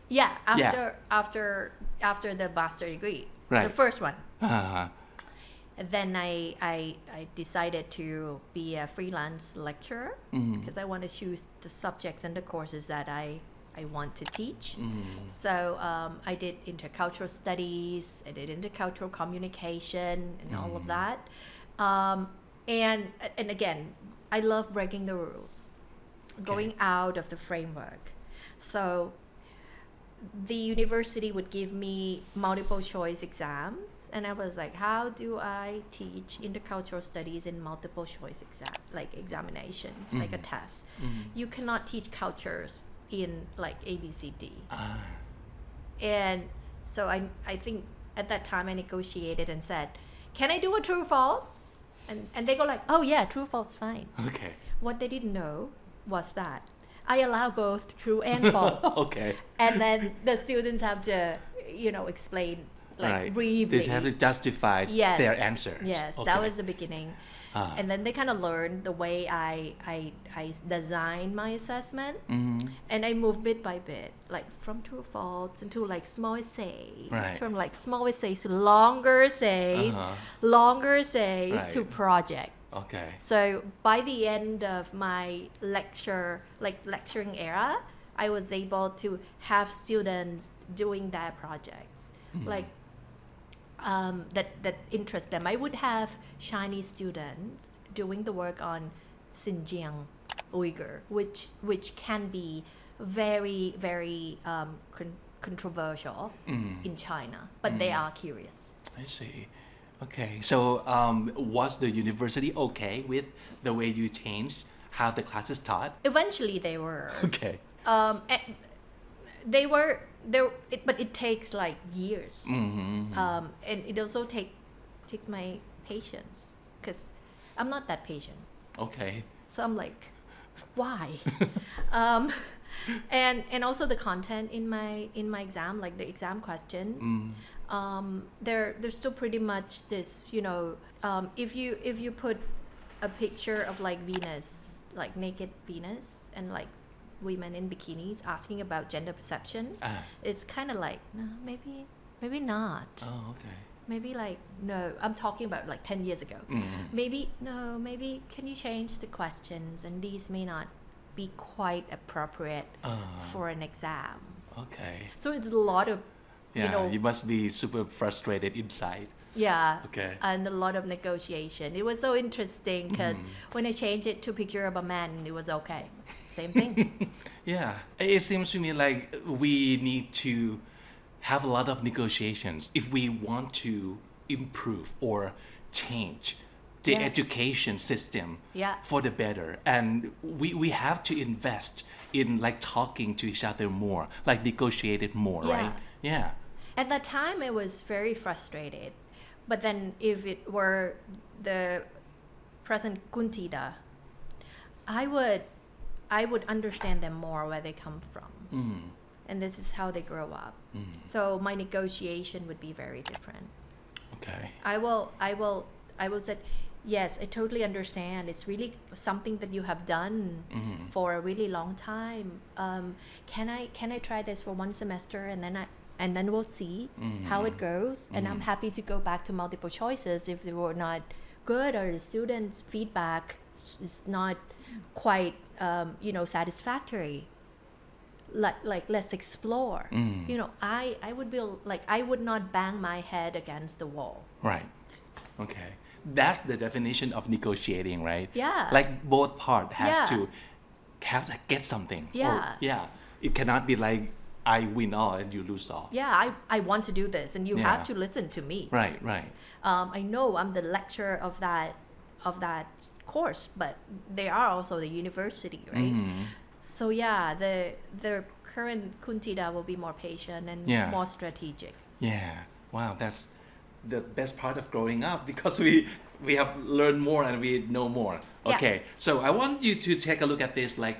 Yeah, after the master degree,
Right.
the first one.
Uh-huh.
Then I decided to be a freelance lecturer because I want to choose the subjects and the courses that I want to teach. So I did intercultural studies, I did intercultural communication and all of that. And again, I love breaking the rules, going out of the framework. So the university would give me multiple choice exams, and I was like, how do I teach intercultural studies in multiple choice examinations, like a test? You cannot teach cultures in like ABCD. And so I think at that time I negotiated and said, can I do a true false? And they go like, oh yeah, true false, fine.
Okay.
What they didn't know was that I allow both true and false.
Okay.
And then the students have to, you know, explain like
right.
briefly.
They have to justify
Yes.
their answers.
Yes,
Okay.
that was the beginning.
Ah.
And then they kind of learned the way I design my assessment. And I moved bit by bit, like from true or false into like small essays,
Right.
from like small essays to longer essays, longer essays to
Right.
project.
Okay.
So by the end of my lecturing era, I was able to have students doing their projects, like that interest them. I would have Chinese students doing the work on Xinjiang Uyghur, which can be very controversial in China, but they are curious.
I see. Okay. So was the university okay with the way you changed how the classes taught?
Eventually, they were.
Okay.
They were there, but it takes like years, and it also take my patience because I'm not that patient.
Okay.
So I'm like, why? And also the content in my exam, like the exam questions, they're still pretty much this. If you put a picture of like Venus, like naked Venus, and like women in bikinis asking about gender perception, it's kind of like no, maybe not.
Oh, okay.
Maybe like no, I'm talking about like 10 years ago. Maybe can you change the questions, and these may not be quite appropriate for an exam.
Okay.
So it's a lot of
You must be super frustrated inside.
Okay. And a lot of negotiation. It was so interesting because when I changed it to picture of a man, it was okay. Same thing.
Yeah. It seems to me like we need to have a lot of negotiations if we want to improve or change the education system for the better. And we have to invest in like talking to each other more, like negotiate it more, right? Yeah.
At that time, I was very frustrated. But then if it were the present Kuntida, I would understand them more where they come from. And this is how they grow up. So my negotiation would be very different.
Okay.
I will say, yes, I totally understand. It's really something that you have done for a really long time. Can I try this for one semester and then we'll see how it goes. And I'm happy to go back to multiple choices if they were not good or the students' feedback is not quite satisfactory. Like let's explore. I would be like I would not bang my head against the wall.
Right. Okay. That's the definition of negotiating, right?
Yeah.
Like both part has to have to get something.
Yeah.
It cannot be like I win all and you lose all.
I want to do this and you have to listen to me.
Right.
I know I'm the lecturer of that course, but they are also the university, right? So the current Kuntida will be more patient and more strategic.
Yeah. Wow, that's the best part of growing up because we have learned more and we know more. Okay. So I want you to take a look at this like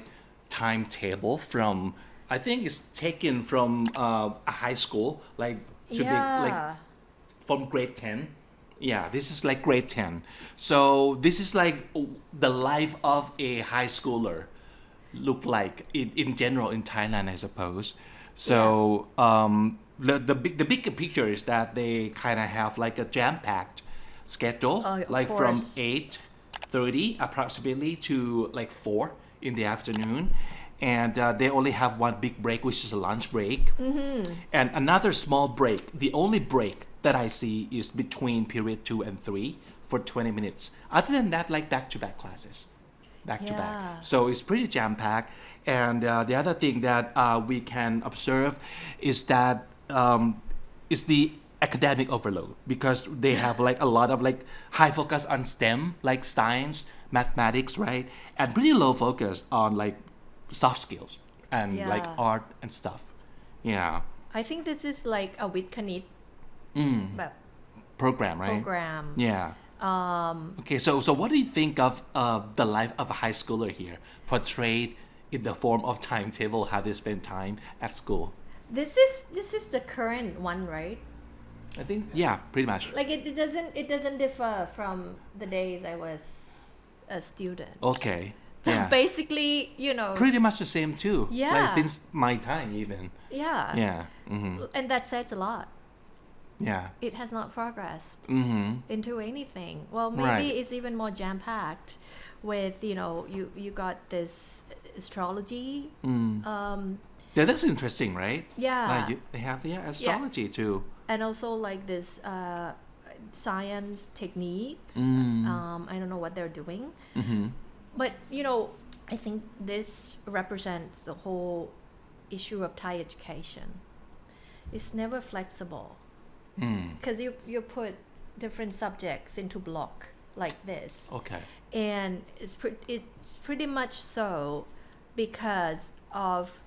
timetable from I think it's taken from a high school like to be like from grade 10. Yeah, this is like grade 10. So this is like the life of a high schooler look like in general in Thailand, I suppose. So the bigger picture is that they kind of have like a jam-packed schedule, like from 8:30 approximately to like 4 in the afternoon. And they only have one big break, which is a lunch break. And another small break. The only break that I see is between period 2 and 3 for 20 minutes. Other than that, like back-to-back classes. Back to back. So it's pretty jam-packed. And the other thing that we can observe is that it's the academic overload because they have like a lot of like high focus on STEM, like science, mathematics, right? And pretty low focus on like soft skills and like art and stuff. Yeah.
I think this is like a Witkanit
program, right?
Program.
Yeah. Okay, so what do you think of the life of a high schooler here, portrayed in the form of timetable, how they spend time at school?
This is the current one, right?
I think yeah, pretty much.
Like it doesn't differ from the days I was a student.
Okay.
So
Yeah.
basically, you know,
Pretty much the same too.
Yeah.
Like since my time even.
yeah.
Yeah. Mm-hmm.
And that says a lot.
Yeah.
It has not progressed
Mm-hmm.
into anything. Well, maybe
Right.
it's even more jam-packed with, you know, you got this astrology.
Yeah, that's interesting, right?
Yeah.
Like they have astrology too.
And also like this science techniques. I don't know what they're doing.
Mm-hmm.
But, you know, I think this represents the whole issue of Thai education. It's never flexible. Because you put different subjects into block like this.
Okay.
And it's pretty much so because of,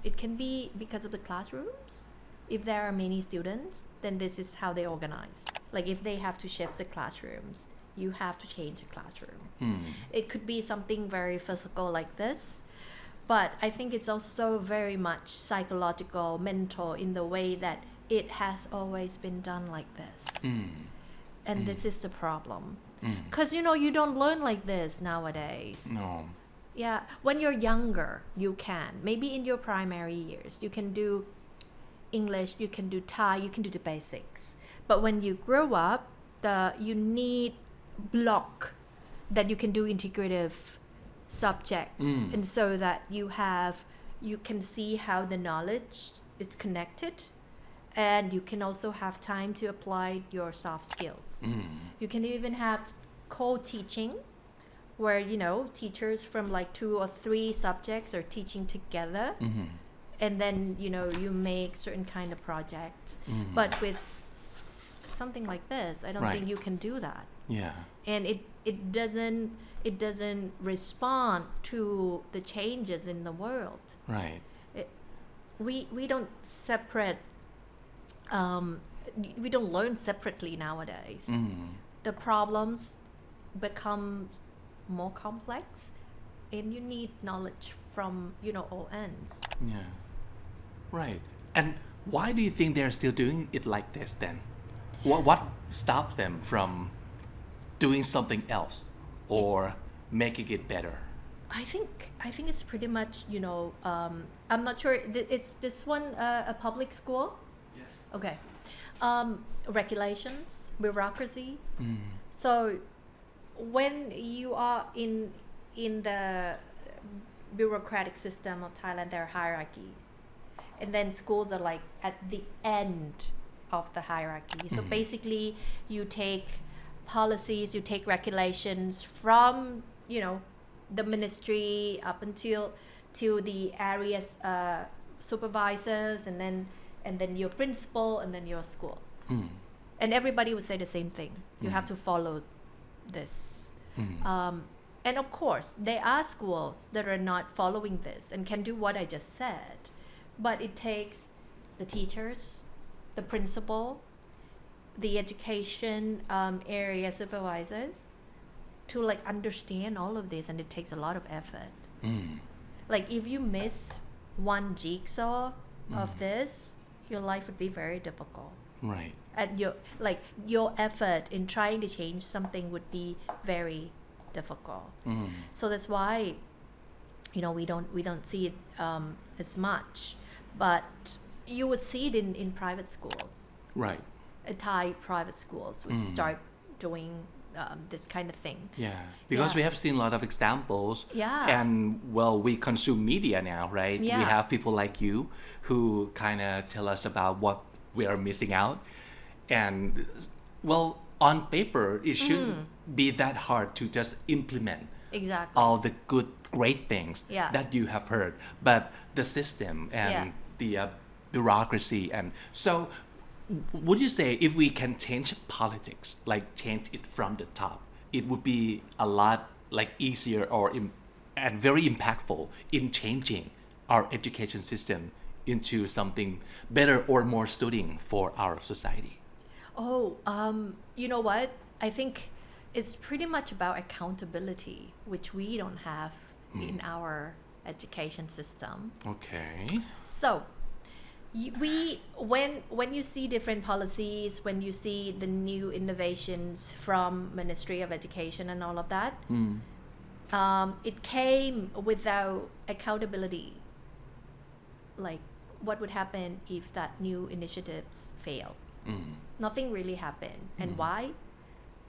it can be because of the classrooms. If there are many students, then this is how they organize. Like if they have to shift the classrooms, you have to change the classroom. It could be something very physical like this, but I think it's also very much psychological, mental in the way that it has always been done like this. And this is the problem. Because, you know, you don't learn like this nowadays.
No.
Yeah, when you're younger, you can. Maybe in your primary years, you can do English, you can do Thai, you can do the basics. But when you grow up, you need block that you can do integrative subjects, and so that you can see how the knowledge is connected, and you can also have time to apply your soft skills. You can even have co-teaching, where, you know, teachers from like 2 or 3 subjects are teaching together, and then, you know, you make certain kind of projects. But with something like this, I don't
Right.
think you can do that.
Yeah.
And it doesn't respond to the changes in the world.
Right.
We don't separate, we don't learn separately nowadays. The problems become more complex, and you need knowledge from, you know, all ends.
Yeah. Right. And why do you think they're still doing it like this then? What stopped them from doing something else or making it better?
I think it's pretty much, you know, I'm not sure. It's this one a public school?
Yes.
Okay. Regulations, bureaucracy. So when you are in the bureaucratic system of Thailand, there are hierarchy, and then schools are like at the end of the hierarchy. So basically, you take policies, you take regulations from, you know, the ministry up until to the area's supervisors, and then your principal, and then your school. And everybody would say the same thing. You have to follow this. And of course, there are schools that are not following this and can do what I just said. But it takes the teachers, the principal, the education area supervisors to like understand all of this, and it takes a lot of effort. Like if you miss one jigsaw of this, your life would be very difficult.
Right.
And your effort in trying to change something would be very difficult. So that's why, you know, we don't see it as much, but you would see it in private schools.
Right.
Thai private schools would start doing this kind of thing.
Yeah, because
Yeah.
we have seen a lot of examples.
Yeah.
And well, we consume media now, right?
Yeah.
We have people like you who kind of tell us about what we are missing out. And well, on paper, it shouldn't be that hard to just implement
Exactly.
all the great things
Yeah.
that you have heard. But the system and
Yeah.
the bureaucracy, and so would you say if we can change politics, like change it from the top, it would be a lot like easier and very impactful in changing our education system into something better or more suiting for our society?
Oh, you know what? I think it's pretty much about accountability, which we don't have in our education system.
Okay.
So, when you see different policies, when you see the new innovations from Ministry of Education and all of that, it came without accountability. Like, what would happen if that new initiatives fail? Nothing really happened. And why?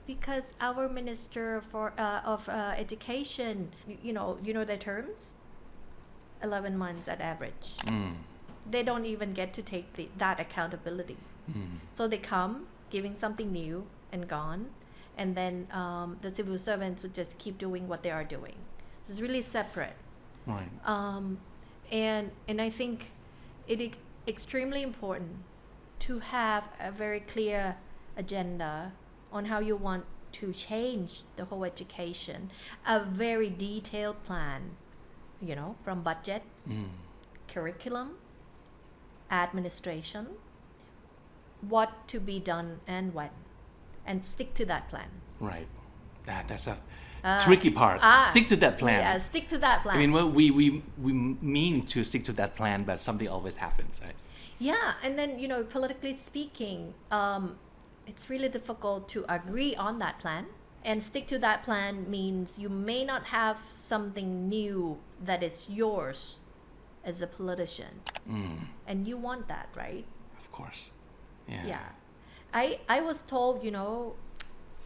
Because our Minister of Education, you know their terms, 11 months at average. They don't even get to take that accountability. So they come giving something new and gone, and then the civil servants would just keep doing what they are doing. So it's really separate.
Right.
And I think it is extremely important to have a very clear agenda on how you want to change the whole education, a very detailed plan, from budget, curriculum, administration, what to be done and when, and stick to that plan.
Right. That's a tricky part. Stick to that plan.
Yeah, stick to that plan.
I mean, well, we mean to stick to that plan, but something always happens, right?
Yeah, and then politically speaking, it's really difficult to agree on that plan. And stick to that plan means you may not have something new that is yours as a politician. And you want that, right?
Of course. Yeah.
Yeah. I was told,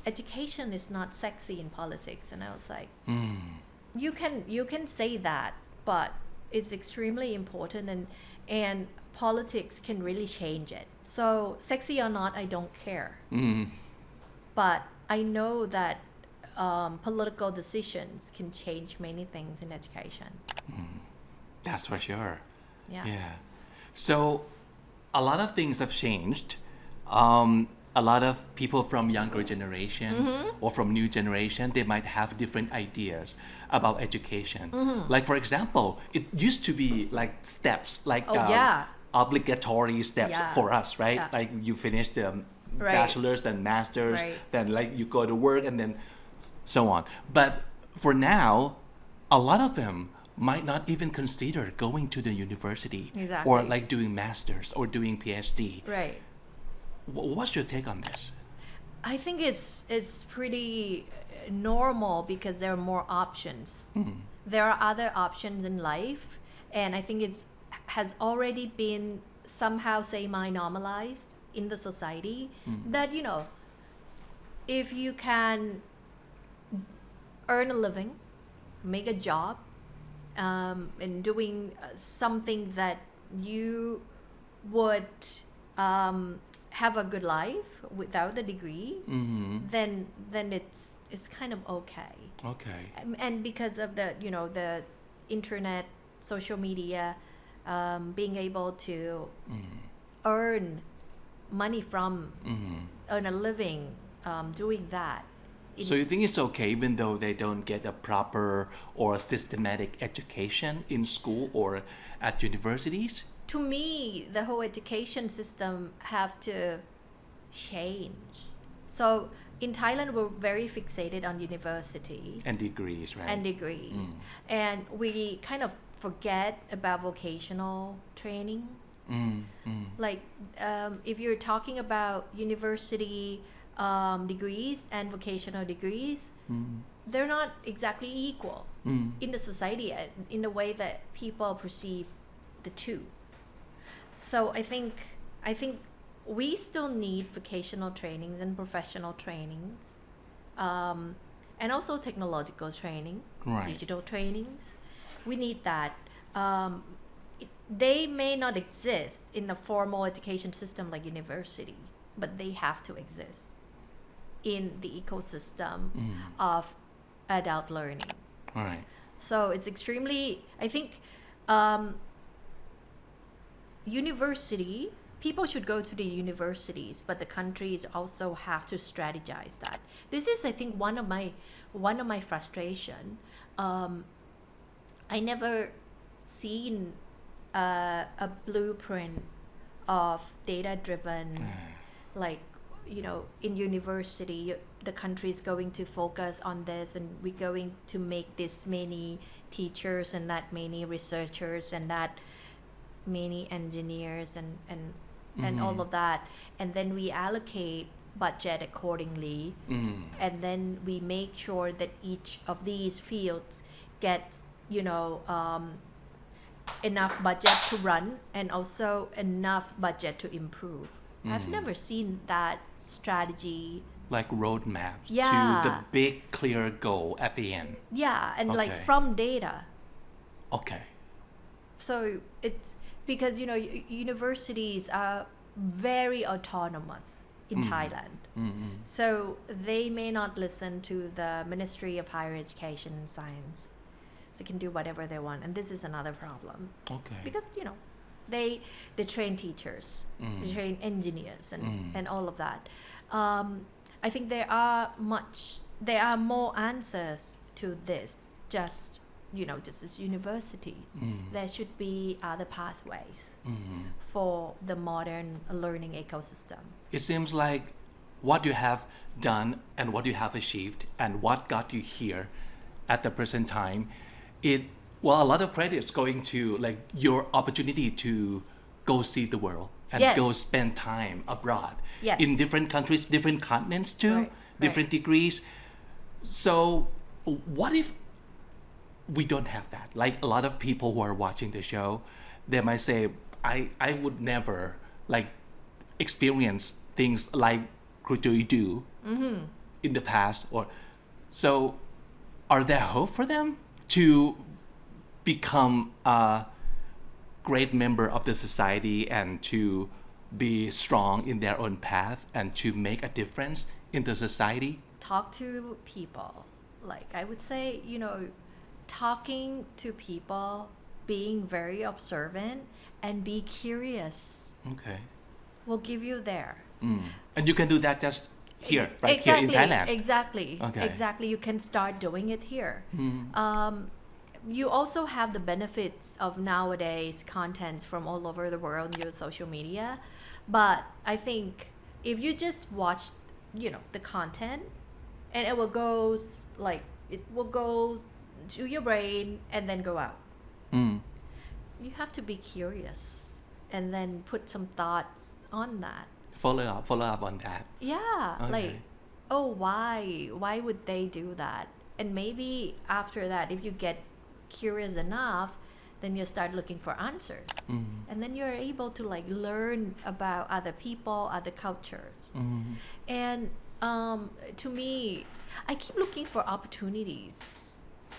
education is not sexy in politics, and I was like, you can say that, but it's extremely important, and politics can really change it. So sexy or not, I don't care. But I know that political decisions can change many things in education.
That's for sure.
Yeah.
So a lot of things have changed. A lot of people from younger generation or from new generation, they might have different ideas about education. Like, for example, it used to be like steps, like obligatory steps for us, right?
Yeah.
Like you finish the bachelor's, then master's, then like you go to work, and then so on. But for now, a lot of them might not even consider going to the university or like doing masters or doing PhD.
Right.
What's your take on this?
I think it's pretty normal because there are more options. There are other options in life, and I think it's has already been somehow semi-normalized in the society that if you can earn a living, make a job, and doing something that you would have a good life without the degree, then it's kind of okay.
Okay.
And because of the the internet, social media, being able to earn money from, earn a living doing that.
So you think it's okay even though they don't get a proper or systematic education in school or at universities?
To me, the whole education system have to change. So in Thailand, we're very fixated on university
and degrees, right?
And degrees, and we kind of forget about vocational training. Like if you're talking about university degrees and vocational degrees, they're not exactly equal in the society in the way that people perceive the two. So I think we still need vocational trainings and professional trainings, and also technological training, digital trainings. We need that. They may not exist in a formal education system like university, but they have to exist in the ecosystem of adult learning.
All right.
So it's extremely, I think, university, people should go to the universities, but the countries also have to strategize that. This is, I think, one of my frustration. I never seen a blueprint of data-driven, like, in university, the country is going to focus on this, and we're going to make this many teachers and that many researchers and that many engineers and all of that, and then we allocate budget accordingly, and then we make sure that each of these fields gets enough budget to run and also enough budget to improve. I've never seen that strategy.
Like roadmap
Yeah.
to the big clear goal at the end.
Yeah, and like
Okay.
from data.
Okay.
So it's because universities are very autonomous in Thailand. So they may not listen to the Ministry of Higher Education and Science. They can do whatever they want, and this is another problem.
Okay.
Because they train teachers, they train engineers, and all of that. I think there are more answers to this. Just as universities, there should be other pathways for the modern learning ecosystem.
It seems like what you have done and what you have achieved and what got you here at the present time, a lot of credit is going to like your opportunity to go see the world and
Yes.
go spend time abroad
Yes.
in different countries, different continents too, different degrees. So what if we don't have that? Like a lot of people who are watching the show, they might say, I would never like experience things like Krujoy do in the past. Or so are there hope for them to become a great member of the society and to be strong in their own path and to make a difference in the society?
Talk to people. Like I would say, talking to people, being very observant, and be curious
Okay.
will give you there.
And you can do that just here, right here in Thailand.
Exactly.
Okay.
Exactly. You can start doing it here. You also have the benefits of nowadays contents from all over the world in your social media. But I think if you just watch, the content, and it will go to your brain and then go out. You have to be curious and then put some thoughts on that.
Follow up on that.
Yeah,
Okay.
like, oh, why would they do that? And maybe after that, if you get curious enough, then you start looking for answers, and then you're able to like learn about other people, other cultures. And to me, I keep looking for opportunities.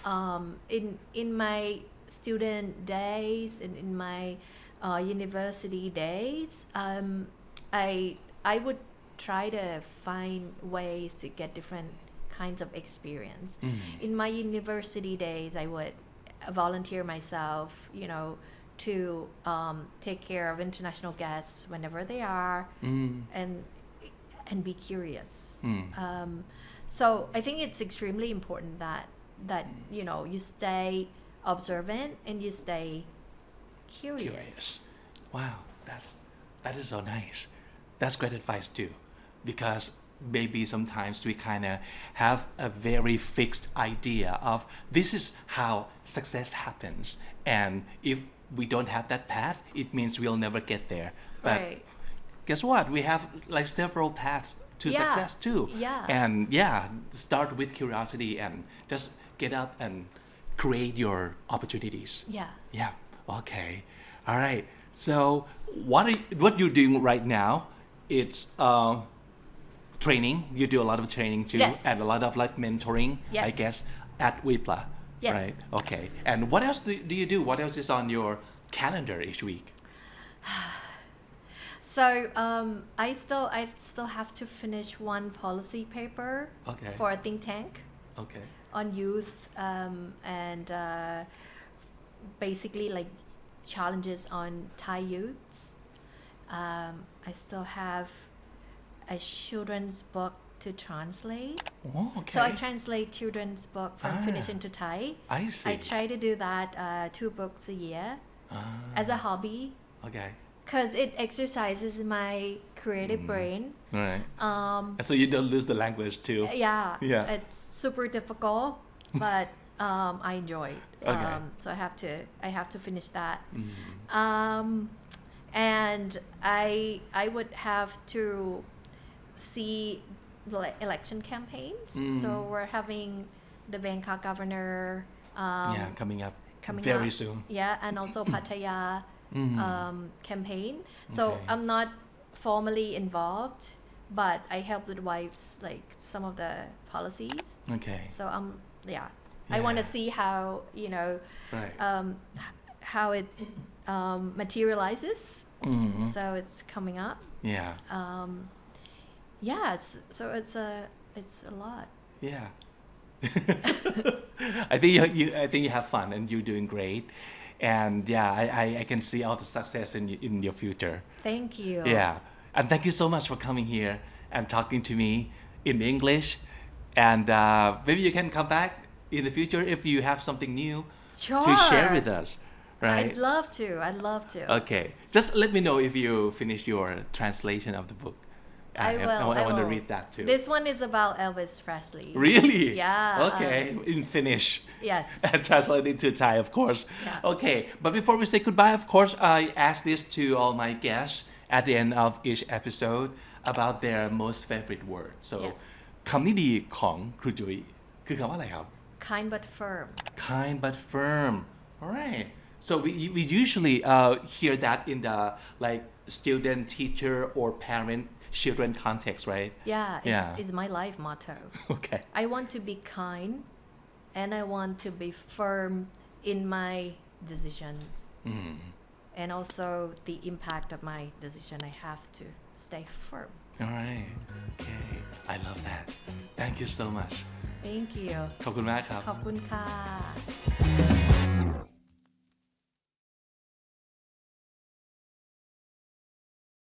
In my student days and in my university days, I would try to find ways to get different kinds of experience. In my university days, I would volunteer myself, to take care of international guests whenever they are, and be curious. So I think it's extremely important that you stay observant and you stay curious.
Wow, that is so nice. That's great advice too, because maybe sometimes we kind of have a very fixed idea of this is how success happens, and if we don't have that path, it means we'll never get there. But
Right.
guess what? We have like several paths to
Yeah.
success too.
Yeah.
And start with curiosity and just get up and create your opportunities.
Yeah.
Yeah. Okay. All right. So what you're doing right now? It's training. You do a lot of training too,
Yes.
and a lot of like mentoring.
Yes.
I guess at WIPLA.
Yes.
Right. Okay. And what else do you do? What else is on your calendar each week?
So I still have to finish one policy paper
Okay.
for a think tank
Okay.
on youth, and basically like challenges on Thai youths. I still have a children's book to translate.
Oh, okay.
So I translate children's book from Finnish into Thai.
I see.
I try to do that 2 books a year as a hobby,
Okay.
because it exercises my creative brain.
All right. And so you don't lose the language too.
Yeah,
Yeah.
it's super difficult, but I enjoyed.
Okay.
So I have to finish that. And I would have to see the election campaigns. So we're having the Bangkok governor
Yeah, coming up
coming
very
up.
soon.
Yeah, and also Pattaya campaign. So
Okay.
I'm not formally involved, but I help the wives like some of the policies.
Okay.
So I want to
Yeah.
see how
Right.
how it materializes.
Mhm.
So it's coming up.
Yeah.
So it's a lot.
Yeah. I think I think you have fun and you're doing great, and yeah, I can see all the success in your future.
Thank you.
Yeah, and thank you so much for coming here and talking to me in English, and maybe you can come back in the future if you have something new to share
Sure.
with us, right?
I'd love to. I'd love to.
Okay, just let me know if you finish your translation of the book.
I will.
I want to
will.
read that too.
This one is about Elvis Presley.
Really?
Yeah,
Okay, in Finnish.
Yes.
And translated to Thai, of course.
Yeah.
Okay, but before we say goodbye, of course, I ask this to all my guests at the end of each episode about their most favorite word. So,
Yeah.
คำนี้ดีของครูจุ๋ยคือคำว่าอะไรครับ
Kind but firm.
Kind but firm. All right. So we usually hear that in the like student, teacher, or parent, children context, right?
Yeah.
Yeah.
It's my life motto.
Okay.
I want to be kind, and I want to be firm in my decisions, and also the impact of my decision. I have to stay firm.
All right. Okay. I love that. Thank you so much.
Thank you.
ขอบคุณมากครับ
ขอบคุณค่ะ